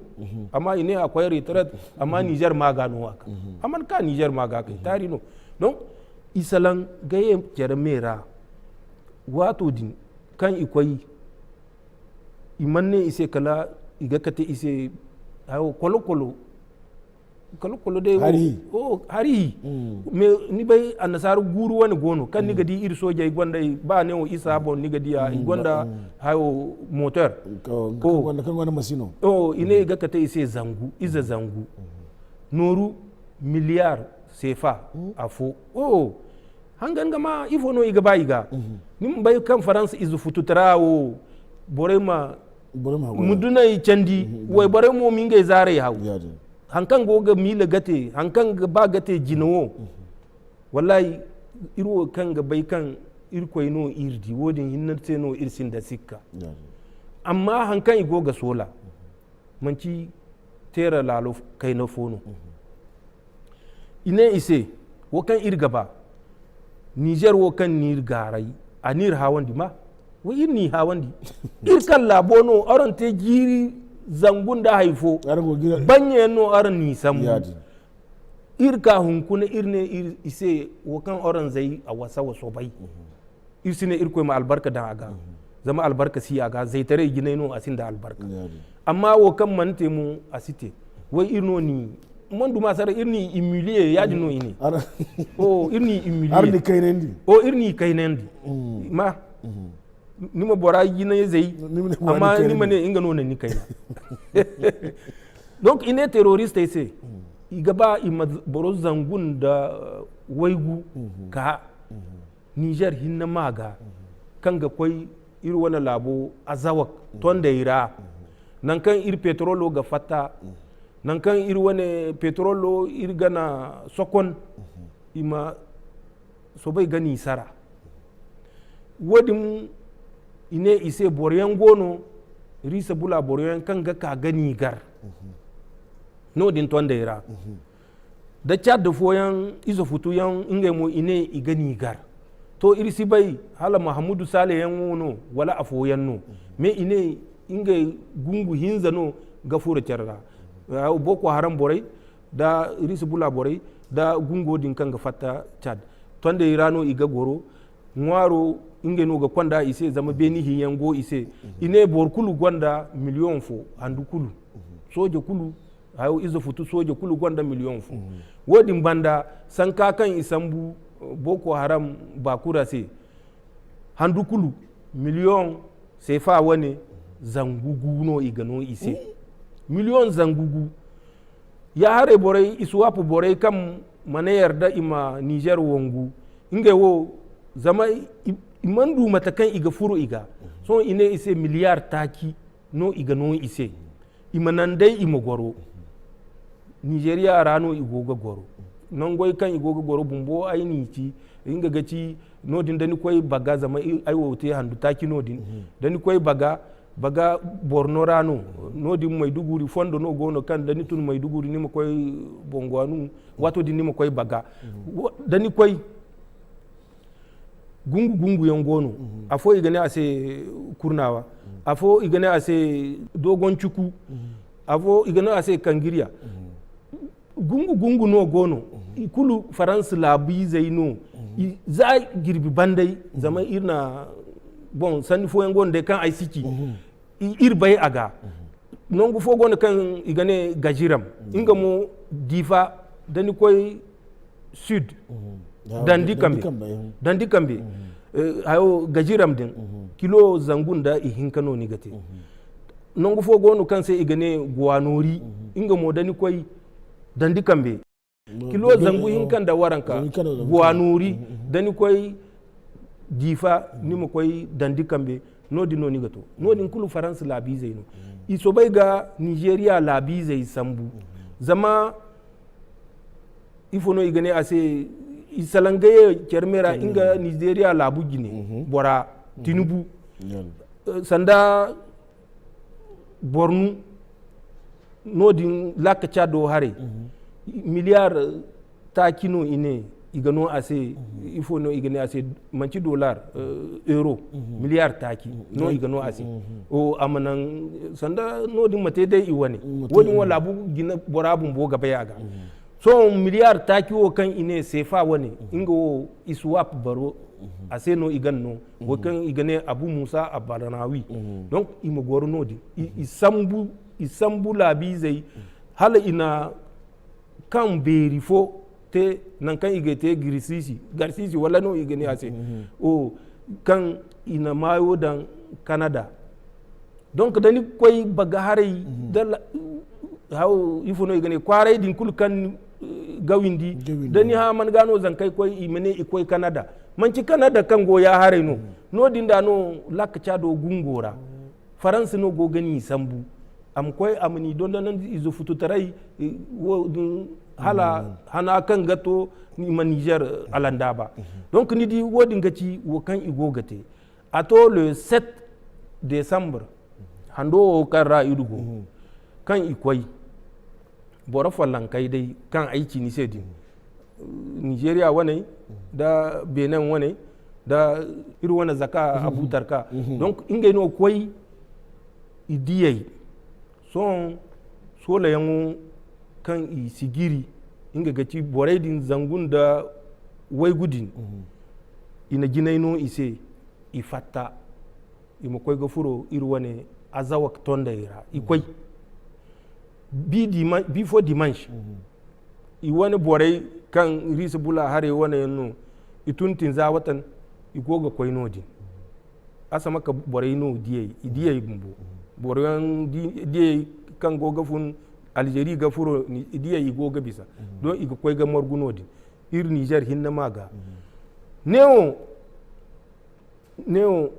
amma ine akwai retreat amma Niger magano waka amma ka Niger magaka tari no donc isalan gaye jermera wato din kan ikwai imanne ise kala iga kate ise ayo kolokolo dai hari me ni bai annasaru guru wani gono kan ni gadi ir soja gwanda ba ne o isa bon ni gadi ya gwanda hayo motor wanda kan wani masino ine ga kata ise zangu noru miliyar sefa afo hangan gama ifo no iga ba iga nim bai kan faransa izu fututara bore ma muduna candi wai bare mo minga zare hawo hankan goga mila gate hankan ba gate jinawo wallahi iro kan ga bai kan irkoi no irdi wodin hinnarte no irsin da sikka amma hankan igoga sola manci tera lalo kai na fono ine ise wakan irgaba Niger wakan nir garai anir hawandi ma wa irni hawandi irkan labono arante jiri zangun da haifo banye no aran nisan irka hunkuna irne ise wakan oran zai a wasa waso bai irsine irko ma albarka da aga zama albarka si aga zai tare gine no asin da albarka amma wakan mante mu asite wai irno ni mondu masara irni humilier yadi no ini irni humilier arni kainendi irni kainendi ma nima bora yina zai amma nima ne inga nuna ni kaina donc ine terroriste ise igaba ima boro zangun da waigu ka Niger hinna maga kanga koi iri wana labo azawak tonda ira nan kan iri petrolo ga fata nan kan iri wane petrolo iri gana sokon ima so bai gani sara wadim ine ise boryan gono risa bula boryan kan ga ka gani gar no din ton da ira da chat da foyan izo futu yan inge mo ine i gani gar to irisi bai hala Muhammadu Saleh yan wono wala afoyan no me ine inge gungu hinza no ga fura charra Boko Haram borai da irisi bula borai da gungo din kan ga fatta Chad ton da ira no iga goro ngwaro inge no ga kwanda ise zama beni hiyango ise ine bor kulu gwanda million fo andu kulu soje kulu hayo izo futu soje kulu gwanda million fo wodin banda sanka kan isambu Boko Haram bakura se handu kulu million sefa wane zangugu no igano ise million zangugu ya hare borai isuwapu borai kam mana yarda ima Niger wongu inge wo zama imandu matakan iga furu iga so ine ise miliyar taki no iga no ise imanandai ima goro Nigeria rano igoga goro nan goy kan igoga goro bumbo aini ci inga gaci nodin dani koy baga zama ai wote handu taki nodin dani koy baga Borno rano nodin Maiduguri fondo no gono kan dani tun Maiduguri nima koy bongwanu wato din nima koy baga dani koy gungu yan gono afo igane ase kurnawa afo igane ase dogon cuku afo igane ase kangiriya gungu no gono ikulu faransa labi zai no za girbi bandai zama irna bon sani fo yango de kan aisiki bai aga non fo gon kan igane gajiram inga mo difa dani koy sud dandi kambe hayo gajiram din kilo zangun da ihinkano ni gate non fo gon kan sai igane guanori inga mo dani koy dandi kambe kilo zangu hinkan da waranka guanori dani koy difa ni mo koy dandi kambe nodi no ni gato nodi kulu faransa labi zai no iso bai ga nigeria labi zai sambu zama ifono igane ase isalangaye kermera inga nigeria labu gine bora tinubu sanda bornu nodin lakacha do hare miliyar takino ine igano ase ifono igane ase manci dollar euro miliyar taki no igano ase o amanan sanda nodin mate dai iwane wodin wala bu gina borabun bo gaba yaga so miliyar taki o kan ine sefa wane ingo iswap baro ase no iganno wo kan igane abu musa abaranawi donc imogoro nodi isambu labi zai hala ina kan berifo te nan kan igete garsisi wala no igane ase o kan ina mayo dan canada donc dani koy baga haray dal haw ifono igane kwaray din kul kan gawindi dani ha man gano zan kai koy imene ikoy canada manci canada kan go ya haray no dinda no lakcha do gungora france no go gani sambu am koy amni don nan izo futu tarai wo hala hana kan gato ni ma Niger alanda ba donc ni di wodin gaci wo kan igo gate ato le 7 décembre hando karra idugo kan ikwai bora fallan kai dai kan aiki ni sai din Nigeria wane da Benin wane da iru wane zaka abutarka donc ingay no koy idiyai son sola yango kan i sigiri inga gaci borai din zangun da wai gudin ina ginaino ise ifata ima koy ga furo irwane azawak tonda ira ikwai before dimanche iwane borai kan risa bula hare wane yanno ituntin za watan igoga koy nodi asa maka borai no diyai bumbu borai diyai kan goga fun algeria ga furo idiya igo ga bisa don iga koy ga morguno di ir niger hinna maga neo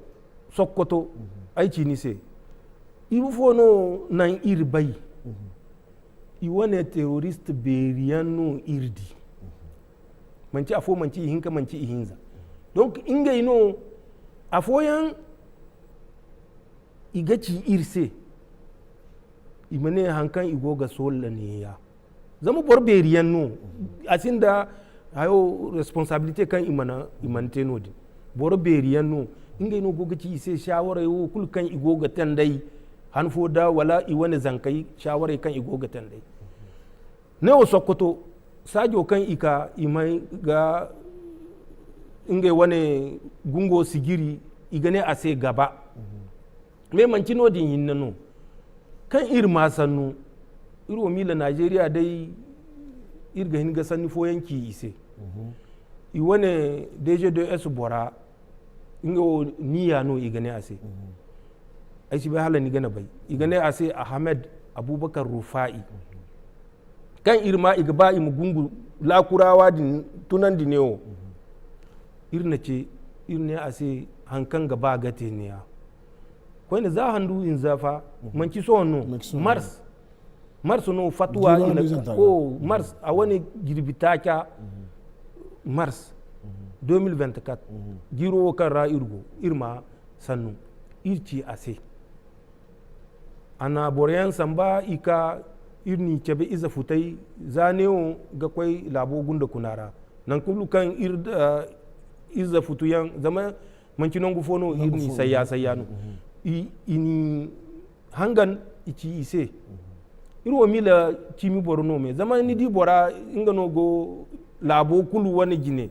sokoto aici ni se ibu fono nan ir bay i wane terrorist beriano irdi manci afo manci hinka manci hinza donc inga ino afoyan igaci irse imane hankan igoga sola ne ya zama bor beriyan no asinda hayo responsabilité kan imante no di bor beriyan no inga no goga ci ise shawara yo kul kan igoga tandai han fo da wala iwane zankai shawara kan igoga tandai ne o sokoto sajo kan ika imai ga inga wane gungo sigiri igane ase gaba me manci no din hinna no kan iri masannu iri wa mila Najeriya dai irga hinga sanni fo yanki ise i wane DG2S bora inga o niya no igane ase ai si bai hala ni gana bai igane ase Ahmed Abubakar Rufai kan iri ma iga ba imu gungu lakurawa din tunan dinewo irna ce irne ase hankan gaba gate ne ya kwai ne za handu in zafa manci so no mars no fatwa ina o mars a wani girbita kya mars 2024 giro kan ra irma sannu irci ase ana boreyan samba ika irni cebe iza futai zaneo ga kwai labo gunda kunara nan kullu kan iza futuyan zama manci non gufono irni sayano ini hangan ichi ise iro mila chimi borno me zama ni di bora ingano go labo kulu wani gine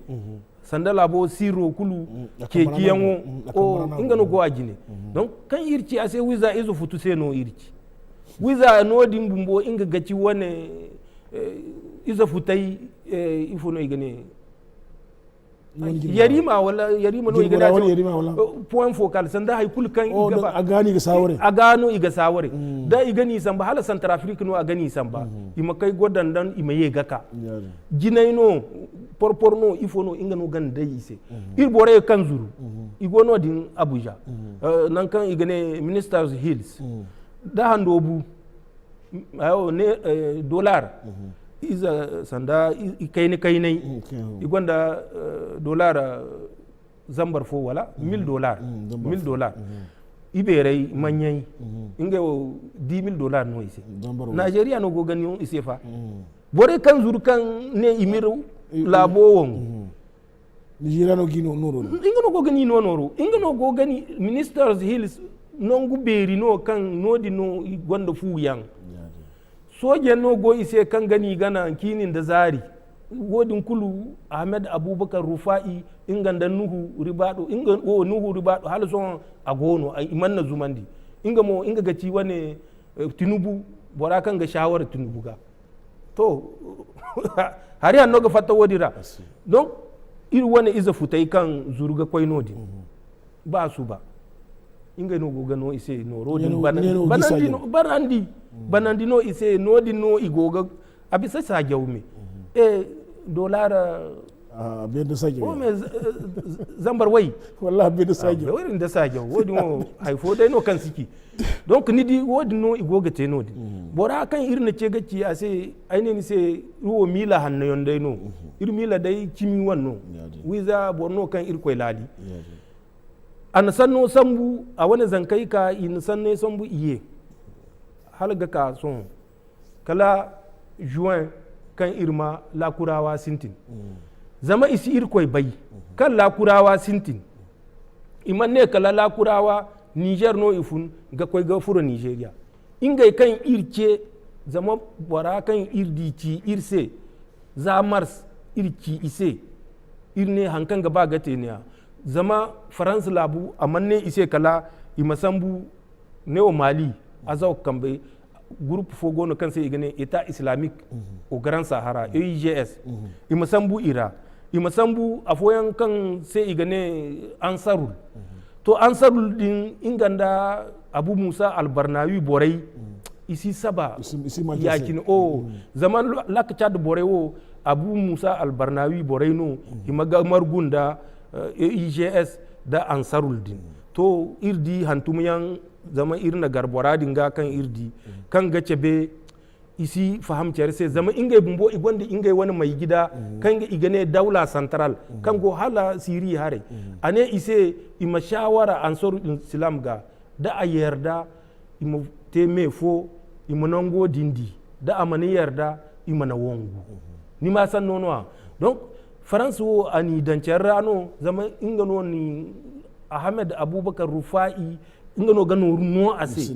sanda labo siro kulu ke kiyanwo o inga no go a gine donc kan irci ase wiza izo futu se no irci wiza no din bumbo inga gaci wani izo futai ifo no igane yarima no igane point focal sanda hay kul kan igaba agani ga saware agano iga saware da igani samba hala central africa no agani samba ima kai godan dan ima ye gaka jinay no porpor no ifo no inga no gan dai ise ir bore kan zuru igono din abuja nan kan igane ministers hills da handobu ayo ne dollar iza sanda kainai igonda dollar zambar fo wala $1000 iberai manyai inga $10,000 no ise Nigeria no go gani ise fa bore kan zuru kan ne imiru labo won Nigeria no gino noro inga no go gani noro inga no go gani ministers hills nongu beri no kan nodi no gonda fu yang soje no go ise kan gani gana kinin da zari wodin kulu Ahmed Abubakar Rufa'i inganda nuhu ribado nuhu ribado hal son agono imanna zumandi inga gaci wane Tinubu bora kan ga shawara Tinubu ga to hari an noga fatta wodira donc iri wane iza futai kan zuruga koy nodi ba su ba inga no goga no ise no rodin banandi no ise nodi no igoga abisa sa jawme dolara abin da sage o me zambar wai wallahi abin da sage wai da sage wodi mo haifo dai no kan siki donc ni di wodi no igoga te nodi bora kan irna ce gaci a sai aine ni sai ruwo mila hanno yon dai no ir mila dai kimi wanno wiza borno kan ir koy ladi an sanno sambu a wani zankai ka in sanne sambu iye halga ka son kala juin kan irma lakurawa sintin zama isi irkoi bai kan lakurawa sintin iman ne kala lakurawa Niger no ifun ga koi ga furo Nigeria ingai kan irce zama bora kan irdici irse za mars irci ise irne hankan gaba gate ne zama France labu amanne ise kala imasambu neo Mali azaw kambe groupe fogono kan sai igane État islamique au Grand Sahara EIGS imasambu ira imasambu afoyan kan sai igane ansarul to ansarul din inganda Abu Musa al-Barnawi borai isi saba yakin o zaman lakcha de borai o Abu Musa al-Barnawi borai no imaga margunda EIGS da ansarul din to irdi hantumiyan zama irna garbora dinga kan irdi kan gace be isi fahamciyar sai zama ingai bumbo igwanda ingai wani mai gida kan ga igane daula central kan go hala siri hare ane ise ima shawara ansar islam ga da a yarda ima teme fo ima nango dindi da amani yarda ima na wongu ni ma san nono donc France wo ani danciyar rano zama ingano ni Ahmed Abubakar Rufa'i ingano gano no ase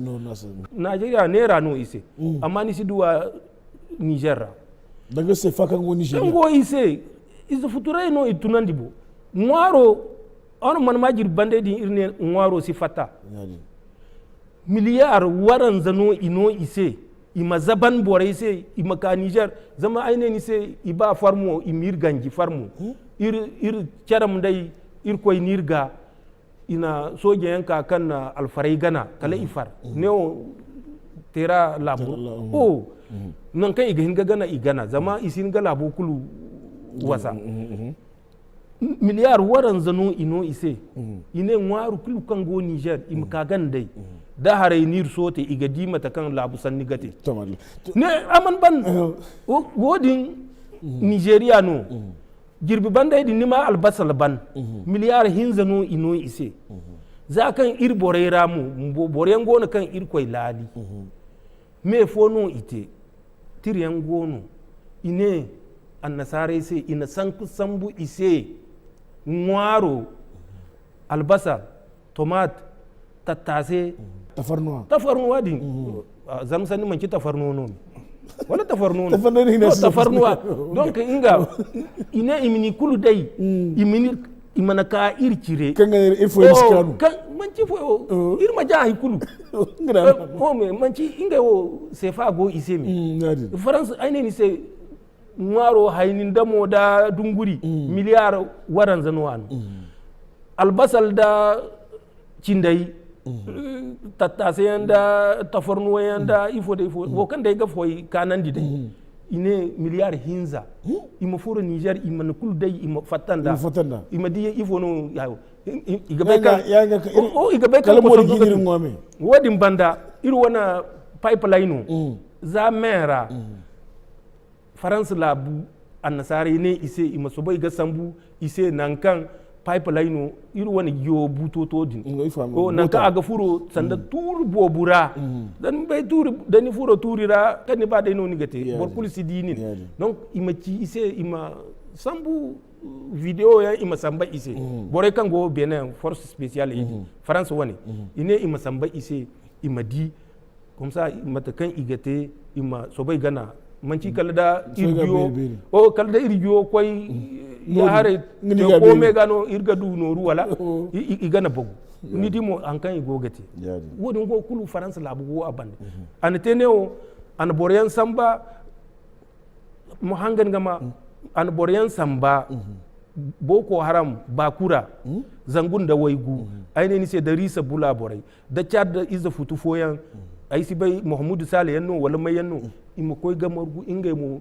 Nigeria nera no ise amma ni siduwa Niger daga se fakan go Nigeria ngo ise izo future no itunandi bo ngwaro on man majir bande di irne ngwaro sifata miliyar waran zano ino ise ima zaban bore ise ima ka Niger zama aine ni se iba farmo imir ganji farmo ir charam dai ir koy nirga ina soje yanka kan na alfarai gana kala ifar neo tera labu o nan kan iga hinga gana igana zama isin ga labu kulu wasa miliyar waran zano ino ise ine ngwaru kulu kan go Niger im ka gan dai da harai nir sote iga dimata kan labu sanni gate ne aman ban wodin Nigeria no girbi banda di nima albasal ban miliyar hinzano ino ise za kan ir bore ramu boren gono kan ir koy lali me fono ite tiryan gono ine annasare se ina sanku sambu ise ngwaro albasa tomat tattase tafarnuwa din zan sani manki tafarnuwa no wala tafarnu tafarnuwa donc inga ine imini kulu dai imini imana ka ircire kan il faut iskanu kan manci fo irma jahi kulu ko me manci inga wo sefa go isemi France aine ni se ngaro haynin damo da dunguri miliyar waran zanuwan albasal da cindai tattasayan da tafarnuwayan da ifo da ifo wakan da ya gafoyi kanan di dai ine miliyar hinza ima furo Niger ima nakul dai ima fatanda ima diye ifo no yawo igabe kan ko so wadin banda iru wana pipeline za mera France labu annasare ne ise ima sobai ga sambu ise nankan pipeline iru wani yo butoto din o nanka aga furo sanda tur bobura dan bay tur dani furo turira kani ba dai no nigate bor police dinin donc ima ci ise ima sambu video ya ima samba ise bore kan go Benin force spéciale yi France wani ine ima samba ise ima di comme ça ima ta kan igate ima sobai gana manci kala da irgiyo o kala da irgiyo koy ya hare te ko me gano irga du noru wala igana bogu ni dimo an kan igogati wodin go kulu France labu go abande an teneo an boryan samba mu hangan gama an boryan samba boko haram bakura zangun da waigu aine ni se da risa bula borai da chad da iza futu foyan ai si bai Muhammadu Sale yanno wala mai yanno ima koy gamargu ingay mu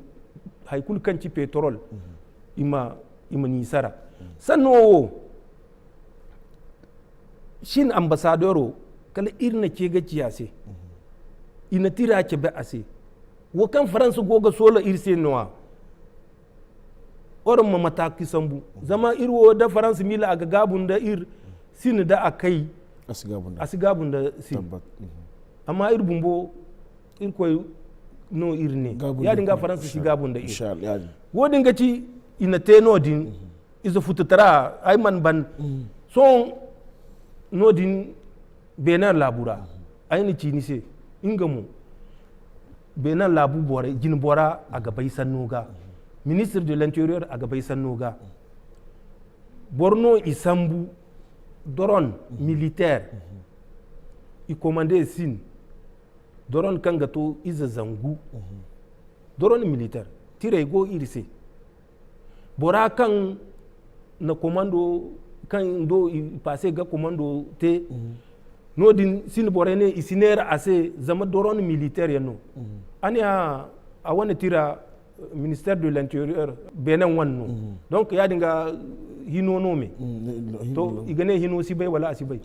haykul kanci petrol ima nisara sanno shin ambassadoro kala irna ke ga ciyase ina tira ke ba ase wo kan France goga sola irse noa oran ma mataki sambu zama irwo da France mila aga gabun da ir sin da akai asigabun da sin amma ir bumbo ir koy no irne ya dinga France shi gabun da ir wodin gaci ina te nodin izo fututara ay man ban son nodin Benin labura ay ni cini se ingamu Benin labu bore jin bora a gabai sannoga ministre de l'intérieur a gabai sannoga Borno isambu doron militaire i commandé sin doron kan gato iza zangu doron militaire tire go irise bora kan na commando kan do passé ga commando te no din sin bore ne isinera ase zama doron militaire yano ani a wani tira ministère de l'intérieur Benin wanno donc ya dinga hino no me to igane hino si bai wala asibai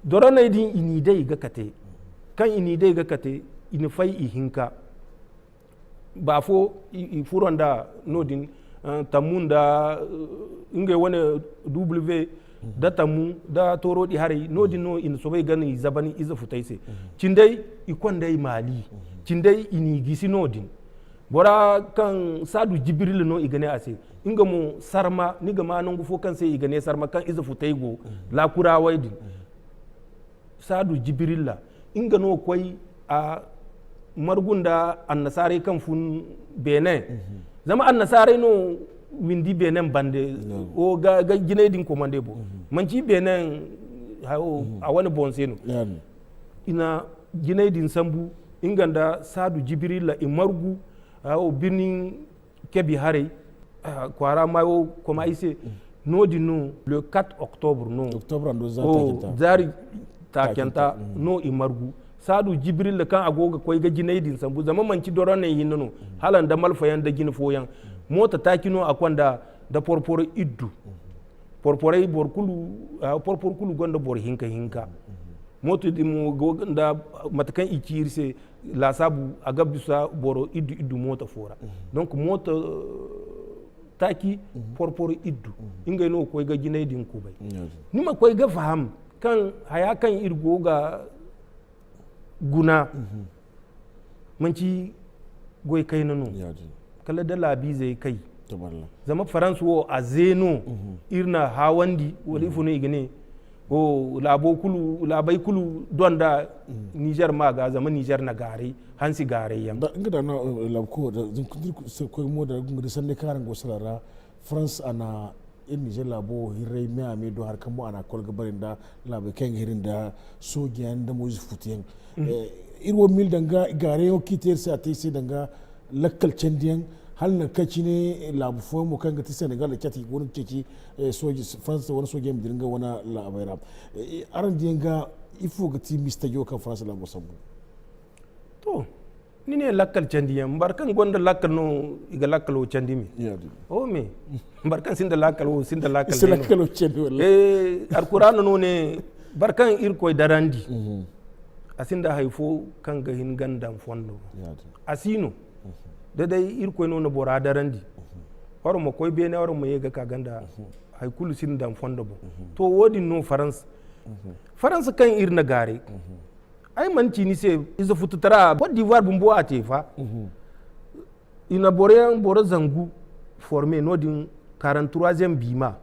doron ne din ini dai ga kate kan ini dai ga kate ini fai ihinka ba fo i furonda nodin tamun da inge wani w da tamu da toro di hari nodin no in so bai gani zabani iza futaise cindai ikon dai mali cindai ini gisi nodin bora kan sadu jibril no igane ase inga mu sarma ni ga manan gufo kan sai igane sarma kan iza futaigo la kura waidin sadu jibrilla inga no koi a margunda annasare kan fun Benin zama annasare no windi Benin bande o ga gine din commande bo manci Benin a wani bonseno ina gine din sambu inganda sadu jibrilla imargu o birnin kebi hare kwara mayo kuma ise no dinu le 4 octobre no zari takenta no imargu sadu jibril kan agoga koy ga jinaidin sambu zaman manci doron ne hinno halan da malfayan da gin foyan mota takino akwanda da porporo iddu porporai porpor kulu gonda bor hinka moto di mo da matakan ikirse la sabu agabisa boro iddu mota fora donc mota taki porporo iddu ingay no koy ga jinaidin kubay nima koy ga faham kan haya kan irgo ga guna manci goy kai nanu kala da labi zai kai zama faransu wo a zeno irna hawandi wali fune igane o labai kulu don da Niger ma ga zama Niger na gare hansi gare yan da inga da na labko da zan kundir ko mo da gungu sanne karan go salara France ana in Niger labo hirai me ame do har kan mo ana kol gabarin da labe kan hirin da sogiyan da mo futiyan irwo mil danga gare yo kiter sa tisi danga lakkal cendiyan hal na kaci ne labu fo mo kan gati Senegal da kyati wani ceci soji France wani soji mu dinga wani labaira aran dinga ifo gati Mr. Yo kan France labo sabu to ni ne lakkal cendiyan barkan gonda lakkal no iga lakkal o cendi mi o me barkan sinda lakkal o sinda lakkal sinda lakkal o cendi wala alquran no ne barkan irkoy darandi asinda haifo kan ga hin gandan fondo asino da dai irko no na bora darandi oro mo koy bene oro mo yega ka ganda hay kulu sin dan fondo bo to wodi no France kan irna gare ay man ci ni se izo fututara Côte d'Ivoire bumbo ate fa ina bora zangu formé no din 43e bima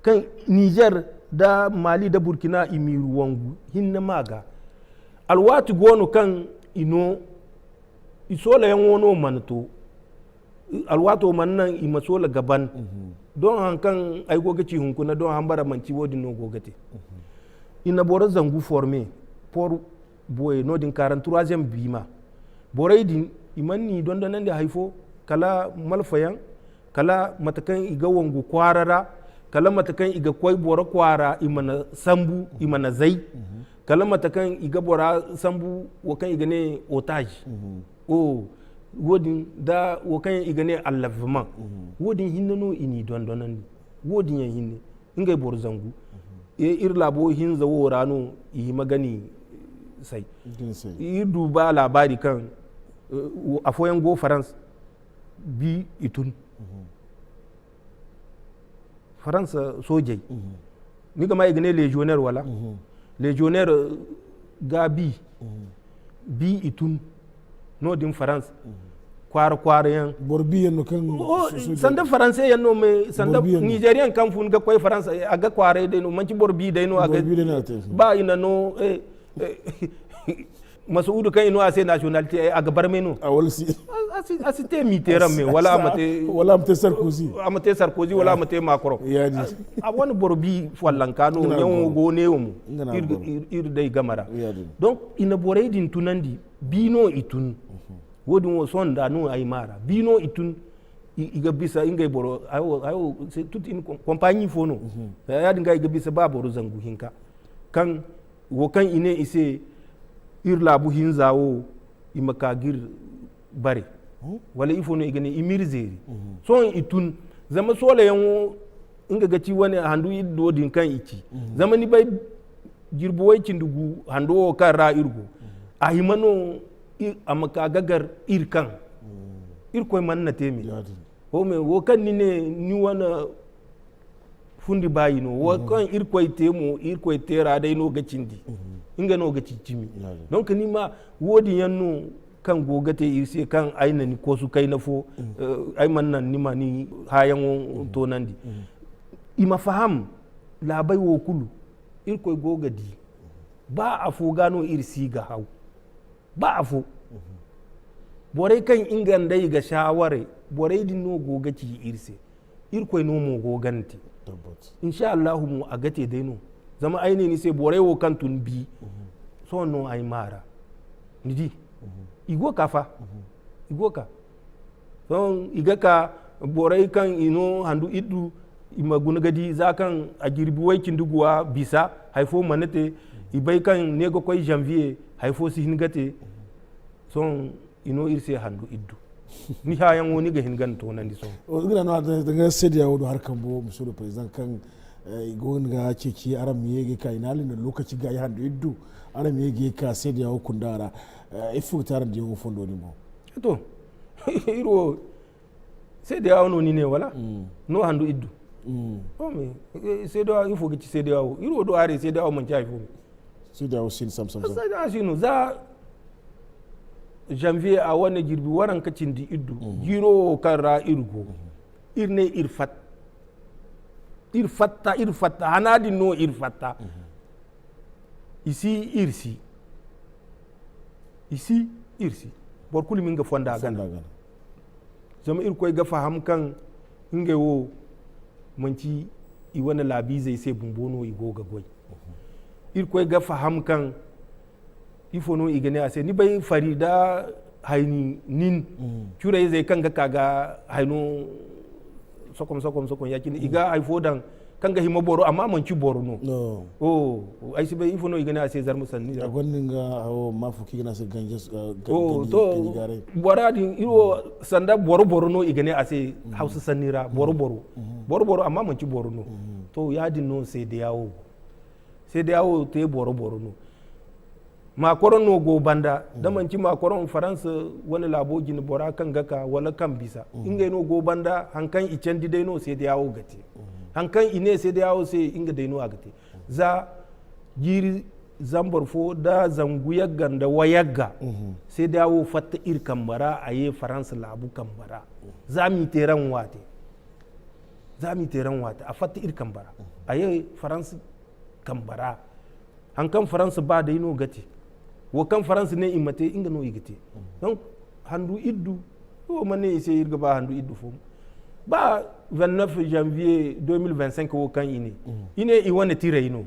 kan Niger da Mali da Burkina imiru wangu hinna maga alwatu gono kan ino isola yan wono manto alwato mannan imasola gaban don hankan ay gogaci hunkuna don hambara manci wodi no gogate ina bora zangu formé pour boy no din 43e bima boray din imanni don nan da haifo kala malfayan kala matakan iga wangu kwarara kala matakan iga koy bora kwara imana sambu imana zai kala matakan iga bora sambu wakan iga ne otage wodin da wakan iga ne allafman wodin hinna no ini dondonan wodin yan hinne ingay bor zangu irlabo hin zawo rano yi magani sai duba labari kan afoyan go France bi itun France sojai ni gama iga ne legionnaire wala legionnaire gabi bi itun no din France kwara yan borbi yan kan sanda France yan no me sanda Nigerian kan fun ga koy France aga kware de no manci borbi de no aga ba ina no Masoudu kan ino ase nationalité aga barmeno awolsi asite mitera me wala amate Sarkozy wala amate Macron a wani borbi fallankano nyawo go newo ir dai gamara donc ina boray din tunandi bino itun wodi wo sonda no ay mara bino itun iga bisa ingay boro ayo c'est toute une compagnie fono ya dinga iga bisa ba boro zangu hinka kan wo kan ine ise ir labu hinzawo imakagir bare wala ifo no igane imirzeri son itun zama sola yanwo inga gaci wani handu iddo din kan ici zama ni bai jirbuwai cindugu hando kan ra irgo a himano amakagagar irkan irkoy man na temi o me wo kan ni ne ni wana fundi bayino wo kan irkoy temo irkoy tera dai no gacindi inga no gaci cimi donc ni ma wodi yanno kan gogate irse kan aina ni ko su kai na fo ai man nan ni ma ni hayan to nandi ima faham labai wo kulu irkoy gogadi ba a fo gano irsi ga hau ba a fo borai kan inganda ga shaware borai din no gogaci irse irkoy no mo goganti insha Allah mu agate dai no zama aini ni sai borai wo kan tun bi so no ai mara nidi igo kafa igo ka don iga ka borai kan ino handu iddu imaguna gadi zakan a girbi waikin duguwa bisa haifo manate ibai kan nego koy janvier haifo si hingate son ino irse handu iddu ni hayan woni ga hingan to nan di so o gira no da sedi yawo har kan bo musulo president kan igo nga ceci aram yege ka inali na lokaci ga handu iddu aram yege ka sedi yawo kundara ifu taran di yawo fondo ni mo to iro sedi yawo no ni ne wala no handu iddu o me sedi yawo ifo gici sedi yawo iro do are sedi yawo man jai fo sedi yawo sin sam sedi yawo sinu za janvier a wani girbi waran kacin di iddu giro kan ra irgo irne irfat ir fatta hanadi no ir fatta isi irsi bor kul min ga fonda gana zama ir koy ga faham kan inge wo manci i wani labi zai sai bumbono i goga goy ir koy ga faham kan ifono i gane ase ni bai farida haini nin cure zai kan ga kaga haino sokom yakin iga haifodan kan ga hima boro amma manci boro no ai si bai ifono i gane ase zar musanni a gwanin ga hawo mafuki gana su ganje to bora din iro sanda boro no i gane ase hausa sannira boro amma manci boro no to yadin no sai da yawo te boro no makoron no go banda da manci makoron faransa wani labo gini bora kan gaka wala kan bisa inga no go banda hankan icen dai no sai da yawo gate hankan ine sai da yawo sai inga dai no agate za jiri zambar fo da zanguya ganda wayagga sai da yawo fatta ir kambara aye faransa labu kambara za mi teran wate a fatta ir kambara aye faransa kambara hankan faransa ba dai no gate wo kan faransa ne imate inga no igite donc handu iddu o mane sai irga ba handu iddu fo ba 29 janvier 2025 wo kan ine i wani tire ino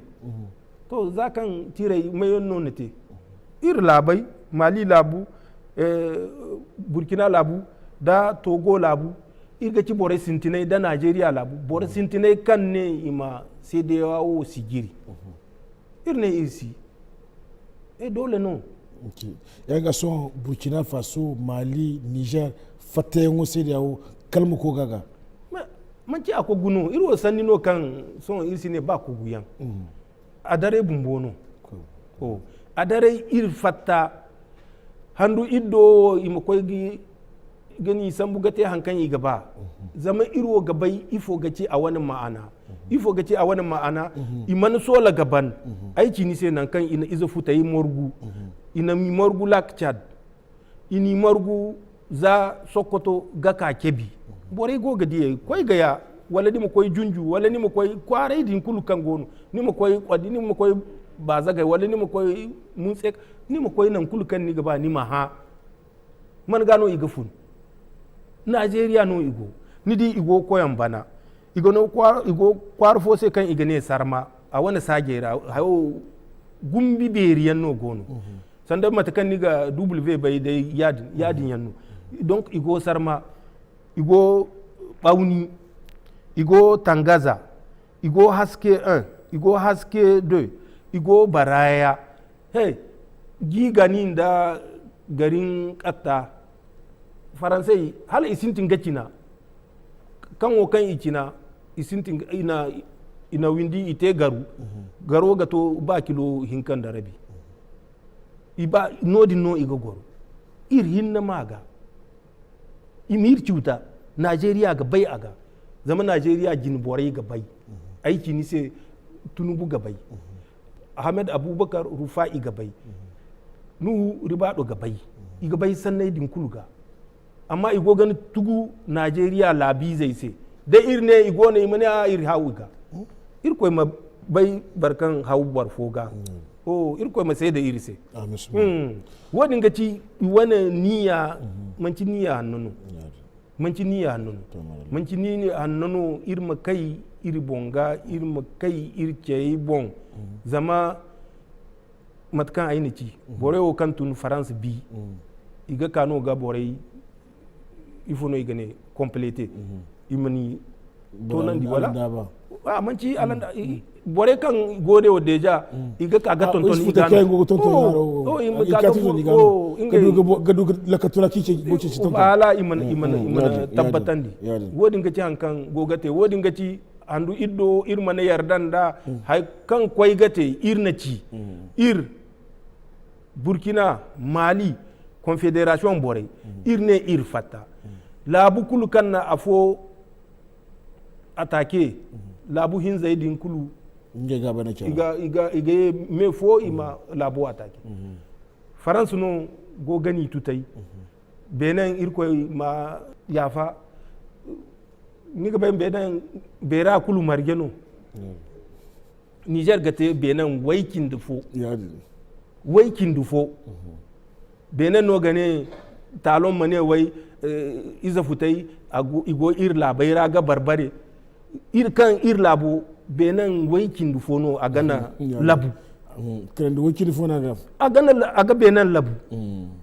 to za kan tire mayon no nete ir labai mali labu burkina labu da togo labu irga ci bore sintinai da nigeria labu bore sintinai kan ne ima sai da yawo sigiri irne irsi dole no yaga son burkina faso mali niger fatayen sai da yawo kalmu ko gaga man ci ako guno iro sanni no kan son irsi ne ba ko guyan a dare bumbono a dare ir fatta handu iddo ima koy gani san bugate hankan yi gaba zama iro gabai ifo gaci a wani ma'ana iman sola gaban aiki ni sai nan kan ina izo futa yi morgu ina mi morgu lak chad ini morgu za sokoto gaka kebi bore go gadi koy gaya wala ni mo koy junju wala ni mo koy kware din kulu kan gono ni mo koy kwadi ni mo koy bazaga wala ni mo koy munsek ni mo koy nan kulu kan ni gaba ni ma ha man gano iga fun Nigeria no igo nidi igo koyan bana igo no kwar fo se kan igane sarma a wani sagera hayo gumbi beriyan no gono sanda matakan ni ga W bai da yadin yanno donc igo sarma igo bauni igo tangaza igo haske 1 igo haske 2 igo baraya hey giganin da garin katta faransai hala isintin gacina kan wo kan ikina isintin ina windi ite garo gato ba kilo hinkan da rabi iba nodin no iga goro irin na maga imir cuta Najeriya ga bai aga zama Najeriya jin borai ga bai aiki ni sai Tunubu ga bai Ahmed Abubakar Rufa'i ga bai Nuhu Ribado ga bai iga bai sannai din kulga amma igo gani tugu Najeriya labi zai se da irne igo ne imani a ir hawuga ir koy ma bai barkan hawu barfoga ir koy ma sai da irse wani ngati wani niyya manci niyya hannunu manci niyya hannunu ir ma kai ir bonga ir ma kai ir cey bon zama matkan ainici borewo kan tun France bi iga kano ga borei ifono igane complété imani tonan di wala manci alanda bore kan gode o deja iga ka gaton ton igana gadu lakatula kice goce ci ton ala imana tabbatandi wodi ngati hankan gogate wodi ngati andu iddo irmana yardan da hay kan koy gate irnaci Burkina Mali confédération bore irne ir fatta labu kulu kanna afo attaqué labu hin zaidin kulu iga me fo ima labu attaqué France no go gani tutai Benin irko ma yafa ni ga bayan benan bera kulu margeno Niger gate benan waikin dufo waikin dufo benan no gane talon mane wai iza futai igo ir labai raga barbare ir kan ir labo benan waikin dufo no a gana labu kan da waikin dufo na ga a gana aga benan labu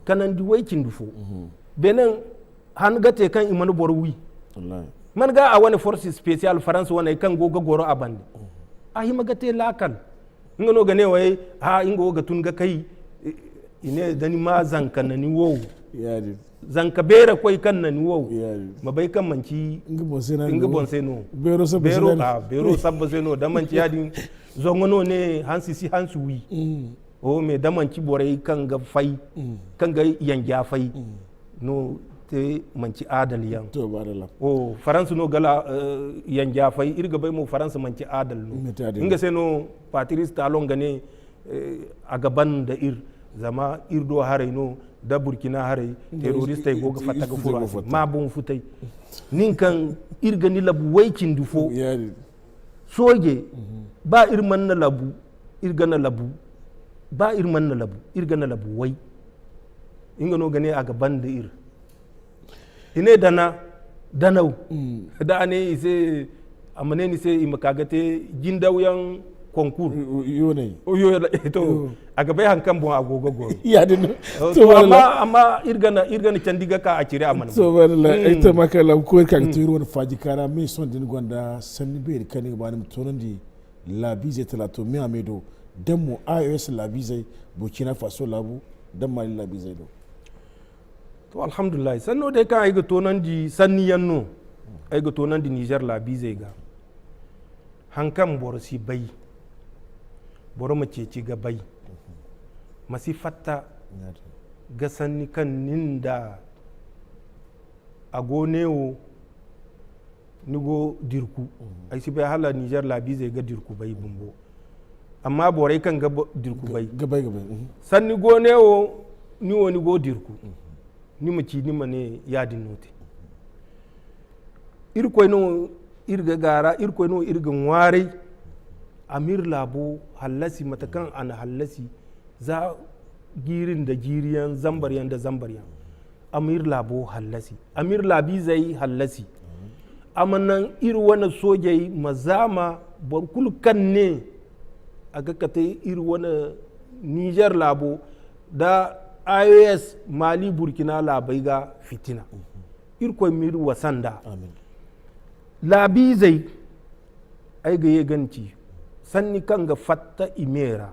kanan di waikin dufo benan han gate kan imanu borwi wallahi man ga a wani force special France wani kan goga goro a bandi a hima gate lakal ngano gane wai ha ingo ga tun ga kai ine dani ma zanka na ni wo zanka bera koi kan na ni wo mabai kan manci inga bonse no bero sabba no da manci yadin zongono ne hansi wi o me da manci borai kan ga fai kan ga yangya fai no te manci adal yan to barala o faransa no gala yangya fai irga bai mu faransa manci adal no inga sai no Patrice Talon gane a gaban da zama irdo harai no da Burkina harai terrorista go ga fata ga fura ma bon futai nin kan irga ni labu waikin dufo soge ba irman na labu irga na labu ba irman na labu irga na labu wai inga no gane a gaban da ine danau da ne ise amane ni se imakagate jindawyan konkur yo to aga bai hankan bon agogo go ya din to amma irgana candiga ka a cire amana so wala ita maka la ko kan tiro wani faji kara me son din gonda sanni be kan ni ba ni tonon di la bize talato me amedo dan mu iOS la bize Burkina Faso labu dan mali la bize do to alhamdulillah sanno dai kan ai ga tonon di sanni yanno ai ga tonon di Niger la bize ga hankan borsi bai boro mace ci ga bai masi fatta ga sanni kan ninda agonewo nigo dirku ai si bai hala Niger labi zai ga dirku bai bumbo amma borai kan ga dirku bai sanni gonewo niwo nigo dirku ni maci ni mane yadin note irkoi no irga gara irkoi no irga ngware amir labo hallasi matakan an hallasi za girin da giriyan zambaryan da zambaryan amir labo hallasi amir labi zai hallasi amanan iri wani sojai mazama barkul kan ne a gakata iri wani Niger labo da iOS Mali Burkina labai ga fitina irkoi mir wasanda labi zai ai ga ganci sanni kan ga fatta imera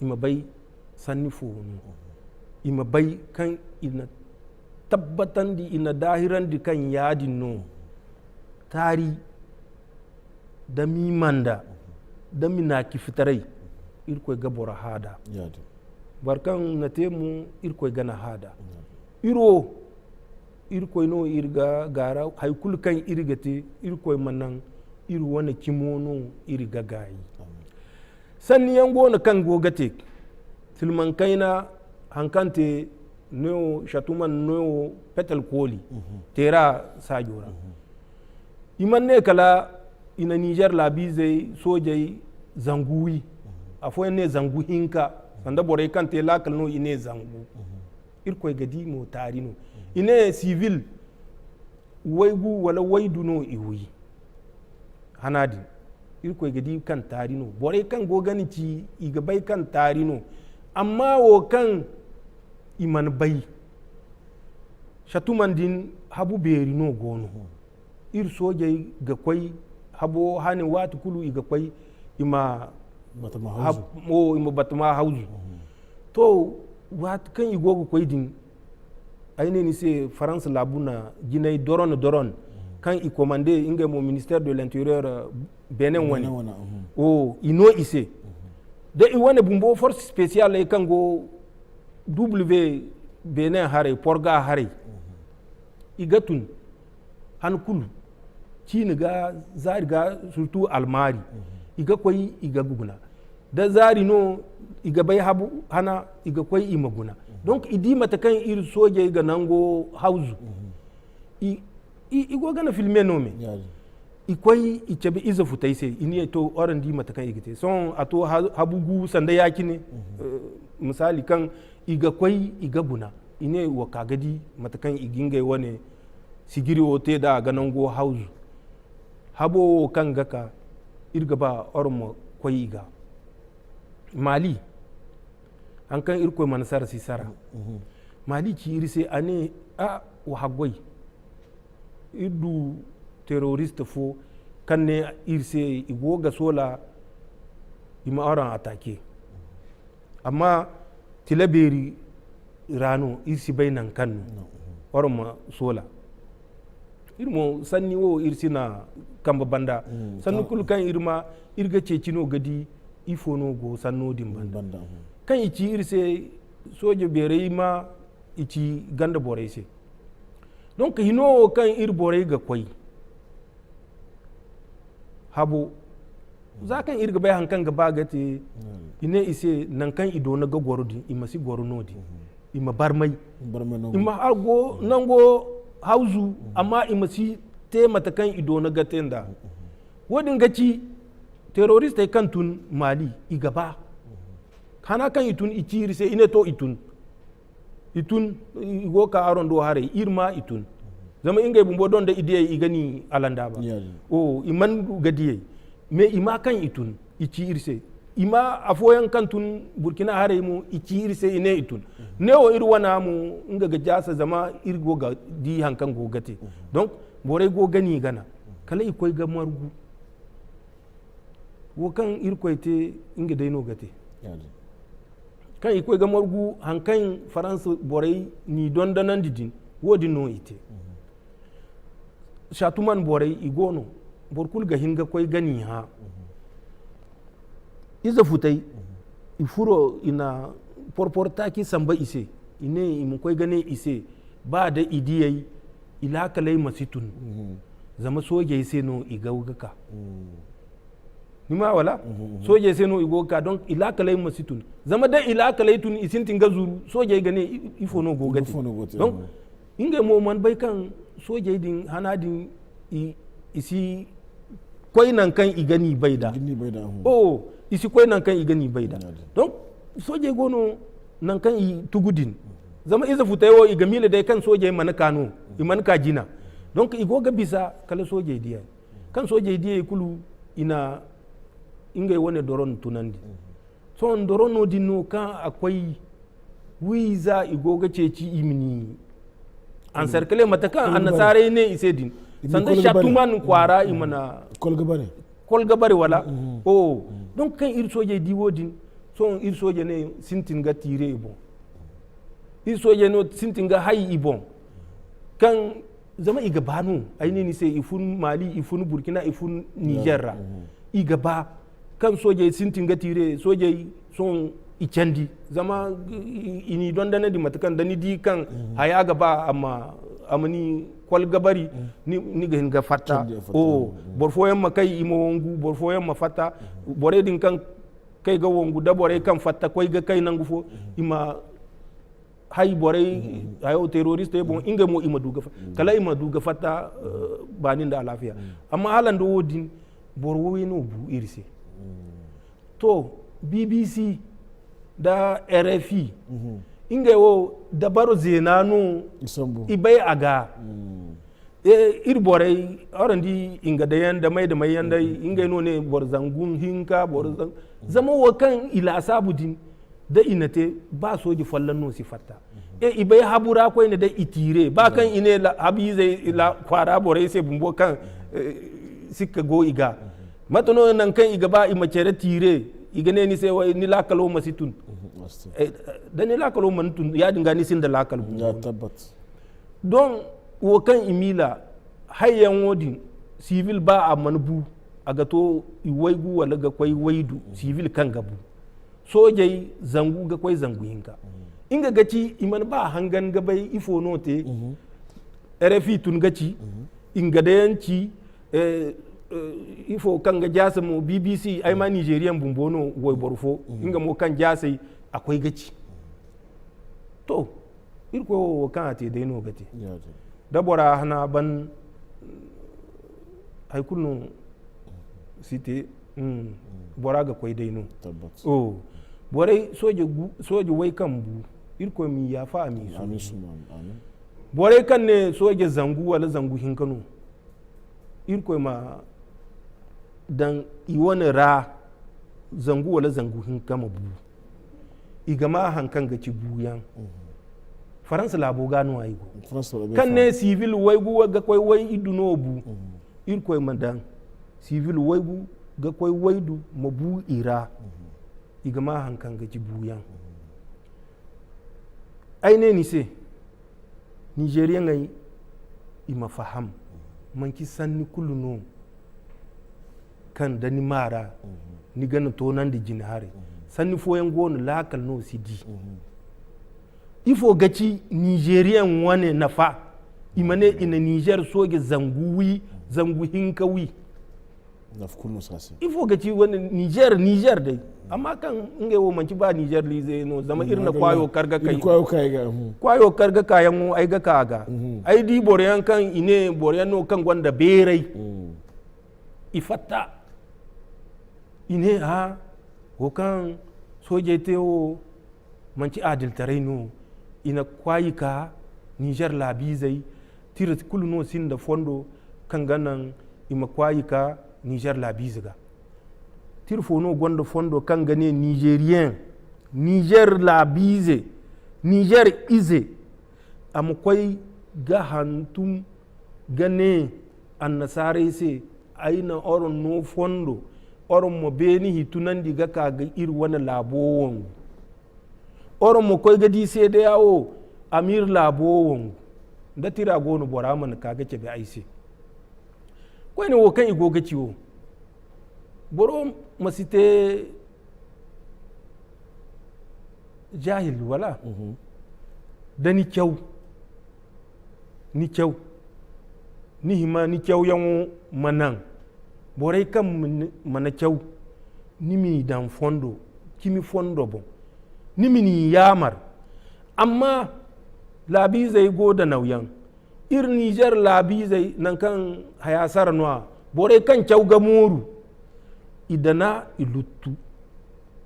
ima bai sanni fonu ima bai kan ina tabbatan di ina dahiran di kan yadin no tari da mimanda da minaki fitarai irkoi gabora hada barkan na temu irkoi gana hada iro irkoi no irga gara haikul kan irgate irkoi manan iri wani kimono iri gagayi sanni yan gona kan gogate tilman kaina hankante neo shatuman neo petal koli tera sajora iman ne kala ina Niger labi zai sojai zanguwi afoyan ne zangu hinka sanda borai kan te lakal no ine zangu irkoi gadi mo tarino ine civil waigu wala waidu no iwi hanadi irkoi gadi kan tarino borai kan gogani ci igabai kan tarino amma wo kan iman bai shatuman din habu berino gono ir soje ga kwai habo hani watu kulu iga kwai ima batama hauzu to wat kan igogo kwai din aine ni se France labuna ginai doron kan i commandé inga mo ministère de l'intérieur Benin wani o ino ise da i wani bumbo force spéciale kan go W Benin hare porga hare igatun han kulu cini ga zari ga surtout almari iga koy iga guguna da zari no iga bai habu hana iga koy imaguna donc idi mata kan ir soje ga nango hauzu igo gana filme no me yadi ikwai ichebe iza futai se ini to oran di matakan igite son ato habugu sanda yaki ne misali kan iga kwai iga buna ine wa kagadi matakan igingai wane sigiri ote da ganango house habo kan gaka irga ba ormo kwai iga mali an kan irko manasar sisara mali ki irse ane a wa hagwai idu terrorist fo kan ne irse igoga sola ima oran atake amma tilaberi rano irsi bainan kannu orma sola irmo sanni wo irsi na kamba banda sannu kul kan irma irga cecino gadi ifono go sanno dim banda kan ici irse soje bere ma ici ganda bore se donc hino kan ir bore ga kwai habo za kan irga bai hankan gaba gate ine ise nan kan ido na ga gorodi imasi goronodi ima barmai ima argo nango hauzu amma imasi te matakan ido na gaten da wadin gaci terrorist kan tun mali igaba kana kan itun iciri sai ine to itun igo ka aron do hare irma itun zama ingai bumbo don da idiyai igani alanda ba o iman gadiyai me ima kan itun ici irse ima afoyan kan tun burkina hare mu ici irse ine itun ne o irwana mu inga ga jasa zama irgo ga di hankan go gate donc bore go gani gana kala ikoi ga margu wo kan irkoi te inga daino gate kan ikoi ga margu hankan faransa bore ni don danan didin wodi no ite shatuman bore igono borkul ga hinga koi gani ha iza futai ifuro ina porportaki samba ise ine imu koi gane ise ba da idiyai ilakalai masitun zama soje ise no igaugaka nima wala soje ise no igauka don ilakalai masitun zama da ilakalai tun isintin gazuru soje gane ifono gogati don inga mo man bai kan soje din hanadin isi kwai nan kan igani baida oh isi kwai nan kan igani baida donc soje gono nan kan i tugudin zama iza futayo igamile dai kan soje man kano iman ka jina donc igoga bisa kala soje diya kan soje diya kulu ina inga wone doron tunandi so doron no dinno kan akwai wiza igoga ceci imini an sarkale matakan an nasare ne ise din sanda shatuman kwara imana kolgabare wala oh donc kan ir soje diwo din so ir soje ne sintin ga tire bon ir soje no sintin ga hayi ibon kan zama iga banu aini ni sai ifun mali ifun burkina ifun nigerra iga ba kan soje sintin ga tire soje son icandi zama ini don dana di matakan da ni di kan haya gaba amma amani kwal gabari ni ga hinga fatta o borfoyan ma kai imo wongu borfoyan ma fatta bore din kan kai ga wongu da bore kan fatta koi ga kai nangu fo ima hay bore ayo terroriste bon inga mo ima duga kala ima duga fatta banin da lafiya amma halan do wodin borwo no bu irse to BBC da RFI inga wo dabaro zenano ibai aga irbore orandi inga da yanda mai yanda inga no ne borzangun hinka borzan zama wakan ila sabudin da inate ba soji fallan no sifatta ibai habura ko ne da itire ba kan ine habize la kwara bore sai bumbo kan sikka go iga matano nan kan iga ba imacere tire iga ne ni sai wai ni lakalo masitun da ni lakalo mantun ya dinga ni sin da lakal ya tabbat don wakan imila hayyan wodin civil ba a manbu a gato iwaigu wala ga kwai waidu civil kan gabu sojai zangu ga kwai zangu hinka inga gaci iman ba hangan gabai ifo note RFI tun gaci inga da yanci ifo kan ga jasa mu BBC ai ma Nigerian bumbono wai borfo inga mo kan jasa akwai gaci to irko kan ate dai no gati dabora hana ban hay kulno site bora ga koy dai no tabbat borai soje wai kan bu irko mi ya fa mi su amin borai kan ne soje zangu wala zangu hinkano irko ma dan iwani ra zangu wala zangu hinkama bu igama hankan ga ci buyan faransa labo gano ayi go kan ne civil waigu ga koy wai iduno bu irko ma dan civil waigu ga koy waidu mabu ira igama hankan ga ci buyan aine ni se nigeria ngai ima faham man ki sanni kulluno kan da ni mara ni ganin to nan da jini hare sanni foyan gonu lakal no sidi ifo gaci nigerian wane nafa imane ina niger soge zangu hinkawi naf kullu sasi ifo gaci wani niger dai amma kan inge wo manci ba niger lize no zama irna kwayo karga kai kwayo karga kayan mu ai ga kaga ai di boryan kan ine boryan no kan gwanda berai ifatta ine ha ko kan soje teo manci adil taraino ina kwayi ka niger labizai tira kullu no sin da fondo kan ganan ima kwayi ka niger labiziga tirfono gwanda fondo kan gane nigerien niger labize niger ize amukwai ga hantum gane annasare se aina oron no fondo oron mo beni hitunan diga kaga ir wani labowon oron mo koy gadi se da yawo amir labowon da tira gonu bora man kaga ce be aise koy ne wo kan igoga ciwo boro masite jahil wala da ni kyau ni hima ni kyau yan manan borai kan mana kyau ni mi dan fondo kimi fondo bon ni mi yamar amma labi zai go da nauyan ir niger labi zai nan kan hayasar noa borai kan kyau ga muru idana iluttu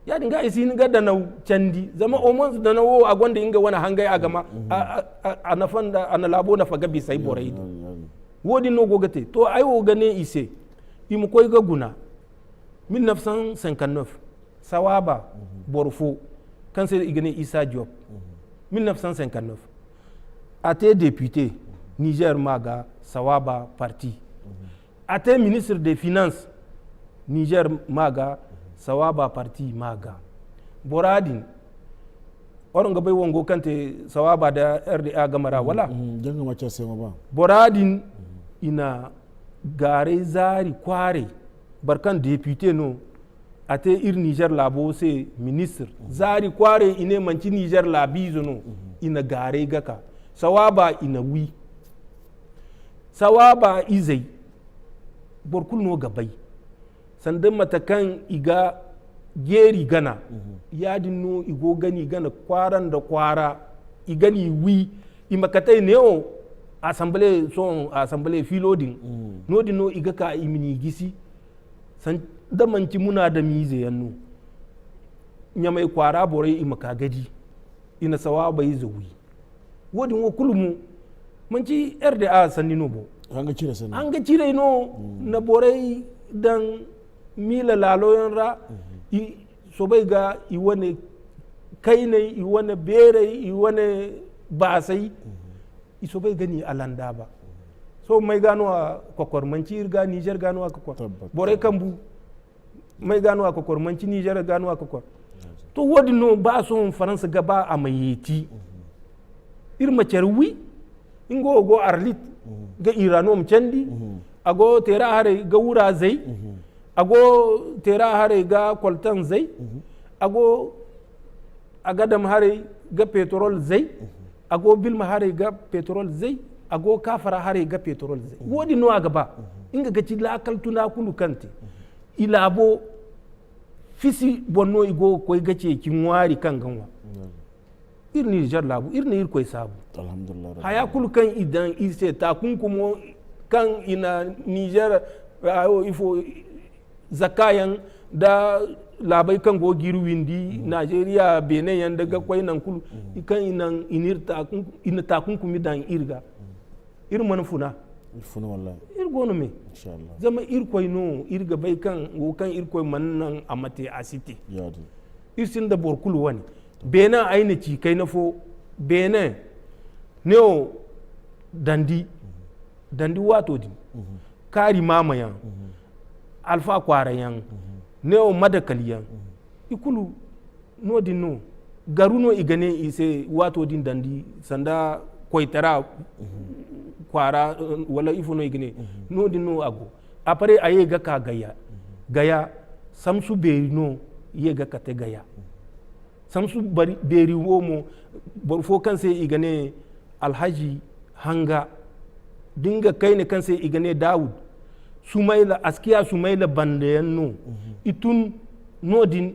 ya dinga isi ni ga da nau candi zama omon da nawo a gonda inga wani hangai a gama a nafan da ana labo na faga bisai borai wodi no gogate to ai wo gane ise imu koy ga guna 1959 sawaba borfo kan sai igane Isa Diop 1959 ate député Niger maga sawaba parti ate ministre des finances Niger maga sawaba parti maga boradin oron bai wongo kante sawaba da RDA gamara wala janga mace sai ma ba boradin ina gare zari kware barkan député no ate ir Niger labo se ministre zari kware ine manci Niger labizo no ina gare gaka sawaba ina wi sawaba izai borkul no gabai sandan matakan iga geri gana yadin no igo gani gana kwaran da kwara igani wi imakatai ne o assemblée filodin nodi no iga ka imini gisi san da manci muna da mize yanno nyamai kwara borai imaka gaji ina sawaba yi zuwi wodin wo kulmu manci RDA sanni no bo an ga cire no na borai dan mila laloyon ra so bai ga iwane kainai iwane berai iwane basai iso bai gani alanda ba so mai gano a kwakwarmanci irga Niger gano a kwakwar borai kambu mai gano a kwakwarmanci Niger gano a kwakwar to wadda no ba so faransa gaba a mayeti irma cerwi ingo go arlit ga irano mcendi ago tera hare ga wura zai ago tera hare ga kwaltan zai ago agadam hare ga petrol zai ago bilma hare ga petrol zai ago kafara hare ga petrol zai wodi no agaba inga gaci lakal tuna kulu kante ilabo fisi bonno igo koy gace kin wari kan ganwa irni jar labu irni ir koy sabu alhamdulillah haya kulu kan idan ise ta kunkumo kan ina Niger ifo zakayan da labai kan go girwindi Nigeria Benin yan daga kwai nan kulu kan inan ina takunkumi dan irga man funa wallahi irgono me inshallah zama irkoi no irga bai kan wo kan irkoi man nan amate asiti irsin da borkulu wani Benin aina ci kai na fo Benin neo dandi wato din kari mamayan alfa kwarayan neo madakaliyan ikulu no din no garu no igane ise wato din dandi sanda koitara kwara wala ifo no igane no din no ago apare aye ga ka gaya samsu beri no ye ga kate gaya samsu beri womo borfo kan sai igane alhaji hanga dinga kai ne kan sai igane Dawud Sumaila askiya Sumaila bandayan no itun nodin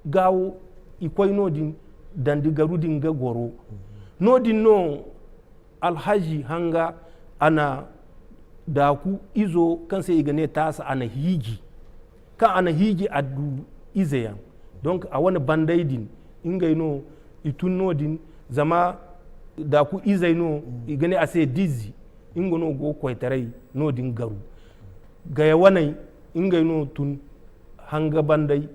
gawo ikwai nodin dandi garudin ga goro nodin no alhaji hanga ana daku izo kan sai igane tasa ana higi kan ana higi adu izayan donc a wani bandaidin ingai no itun nodin zama daku izai no igane ase dizi ingono go koitarai nodin garu gaya wanai ingai no tun hanga bandai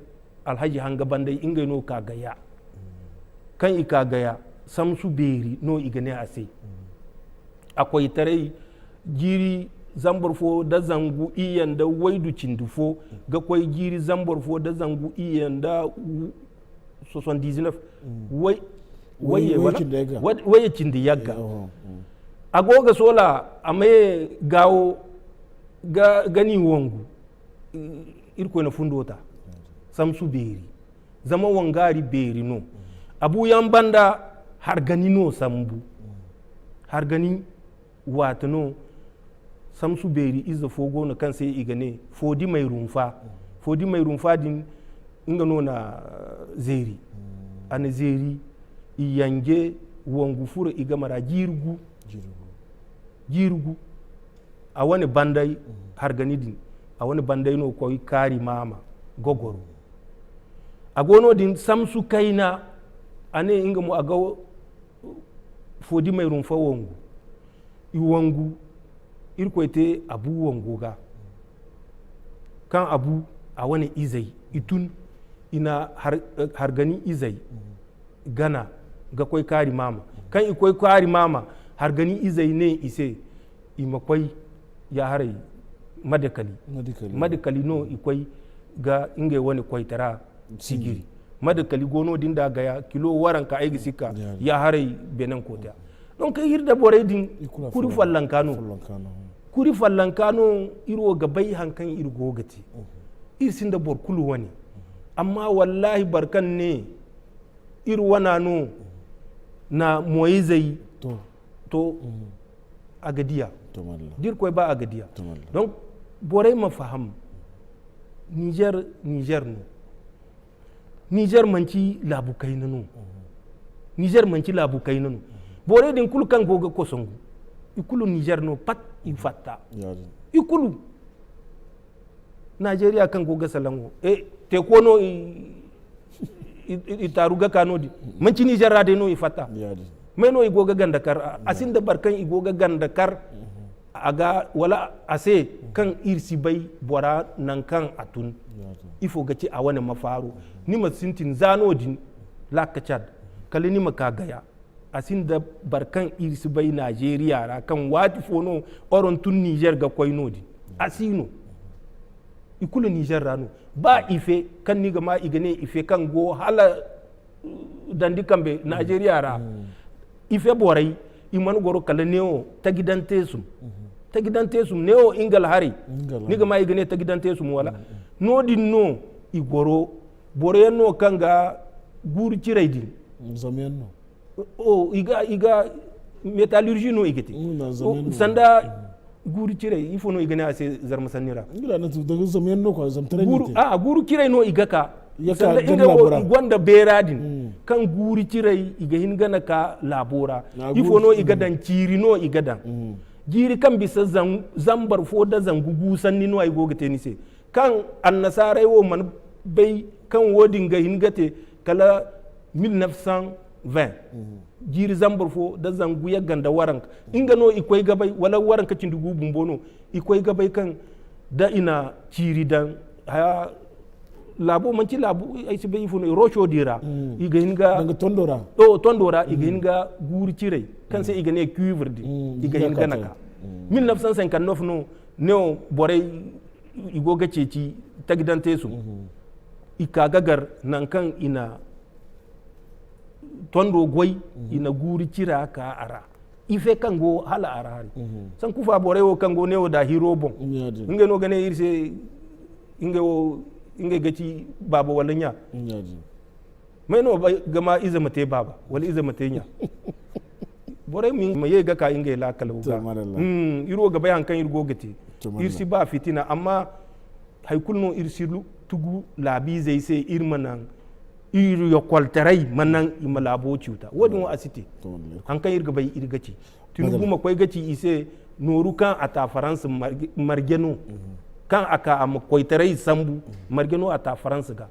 alhaji hanga bandai ingai no ka gaya kan ika gaya samsu beri no igane ase akwai tarai jiri zambar fo da zangu iyan da waidu cindufo ga kwai jiri zambar fo da zangu iyan da 79 waye cindi yagga agoga sola amaye gawo gani wangu irko na fundota samsu beri zama wangari beri no abu yan banda har gani no sambu har gani wata no samsu beri iza fogo na kan sai igane fodi mai rumfa din inga no na zeri ana zeri iyange wangu fura iga mara jirgu a wani bandai har gani din a wani bandai no koyi kari mama gogoro a gono din samsu kaina ane inga mu aga fodi mai rumfa wangu iwangu irkoite abu wangu ga kan abu a wani izai itun ina har gani izai gana ga kwai kari mama kan ikwai kari mama har gani izai ne ise imakwai ya harai madakali no ikwai ga inga wani kwaitara sigiri madakali gono din da gaya kilo waran ka aigi sika ya harai benin kota don kai hirda borai din kuri fallankano iro gabai hankan irgo gati irsin da borkulu wani amma wallahi barkan ne irwana no na moyizai to agadiya dir koy ba agadiya donc boray ma faham Niger no Niger manci labu kaynano Niger manci labu kaynano boray din kul kan goga kosongu ikulu Niger no pat ifatta ikulu Nigeria kan goga salango te kono itaruga kanodi manci Niger rade no ifatta meno igoga gandakar asin da barkan igoga gandakar aga wala ase kan irsi bai bora nan kan atun ifo gaci a wani mafaro ni masintin zanodin lakachad kali ni makagaya asin da barkan irsi bai Nigeria ra kan wati fono oron tun Niger ga koinodi asino ikulu Niger rano ba ife kan ni gama igane ife kan go hala dandi kambe Nigeria ra ife borai iman goro kala neo tagidantesum neo ingal hari niga ma igane tagidantesum wala nodi no igoro bore no kanga guru ciraidi zamienno iga metallurgie no igeti sanda guru cirai ifo no igane ase zarmasanira ngira na daga zamienno ko zamtare guru cirai no igaka sanda inga gwanda beradin kan guri cirai iga hingana ka labora ifo no iga dan ciri no iga dan jiri kan bisa zambar fo da zangugu sanni no ay goga tenise kan annasarai wo man bai kan wodin ga hingate kala 1920 jiri zambar fo da zangu ya ganda waranka inga no ikwai gabai wala waranka cindugu bumbono ikwai gabai kan da ina ciri dan ha labo manci labo ai sibe ifuno rocho dira iga hinga danga tondora iga hinga guri cirei kan sai iga ne cuivre di iga hinga naka 1959 no neo bore igo ga ceci tagidante su ika gagar nan kan ina tondo goy ina guri cira ka ara ife kango hala ara hari san kufa bore wo kango neo da hero bon inga no gane irse inga gaci baba wala nya mai no gama iza mate baba wala iza mate nya bore min maye ga ka inga la kala uga iro ga bayan kan irgo gati irsi ba fitina amma haykul no irsi tugu labi zai sai irmanan iri yokoltarai manan imalabo ciuta wodin wa asiti an kan irga bai irgaci tunubu makwai gaci ise noru kan ata faransa margeno kan aka am koitarai sambu margeno ata faransa ga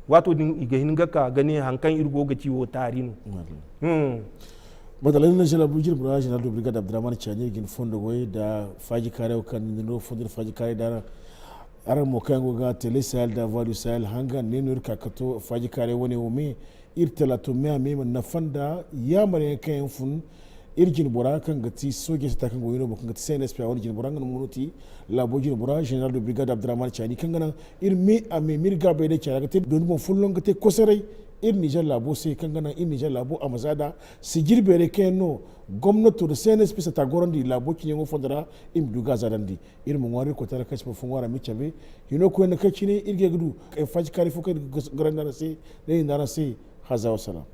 wato din iga hinga ka gane hankan irgo gaci wo tarino madalin na jala bujir bura jala do brigade abdurrahman chani gin fondo goy da faji kare kan no fondo faji kare da ara mo kango ga tele sal da voix du sahel hanga ne nur kakato faji kare woni wumi irtala to me na fanda ya mare kan fun irjin bora kan gati soje ta kan goyino kan gati CNSP wani jin bora ngam munuti la bojin bora general de brigade abdurrahman chani kan gana irmi ame mirga be de chara gati don mo fullon gati kosarai ir Niger labo sai kan gana ir Niger labo a mazada si girbere kenno gwamnati da CNSP sa tagorandi labo kinyo fondara im duga zarandi ir mun wari ko tara kashi fun wara mi chabe yino ko na kaci ne irge gudu faji kari fuka garanda na sai dai na sai haza wassalam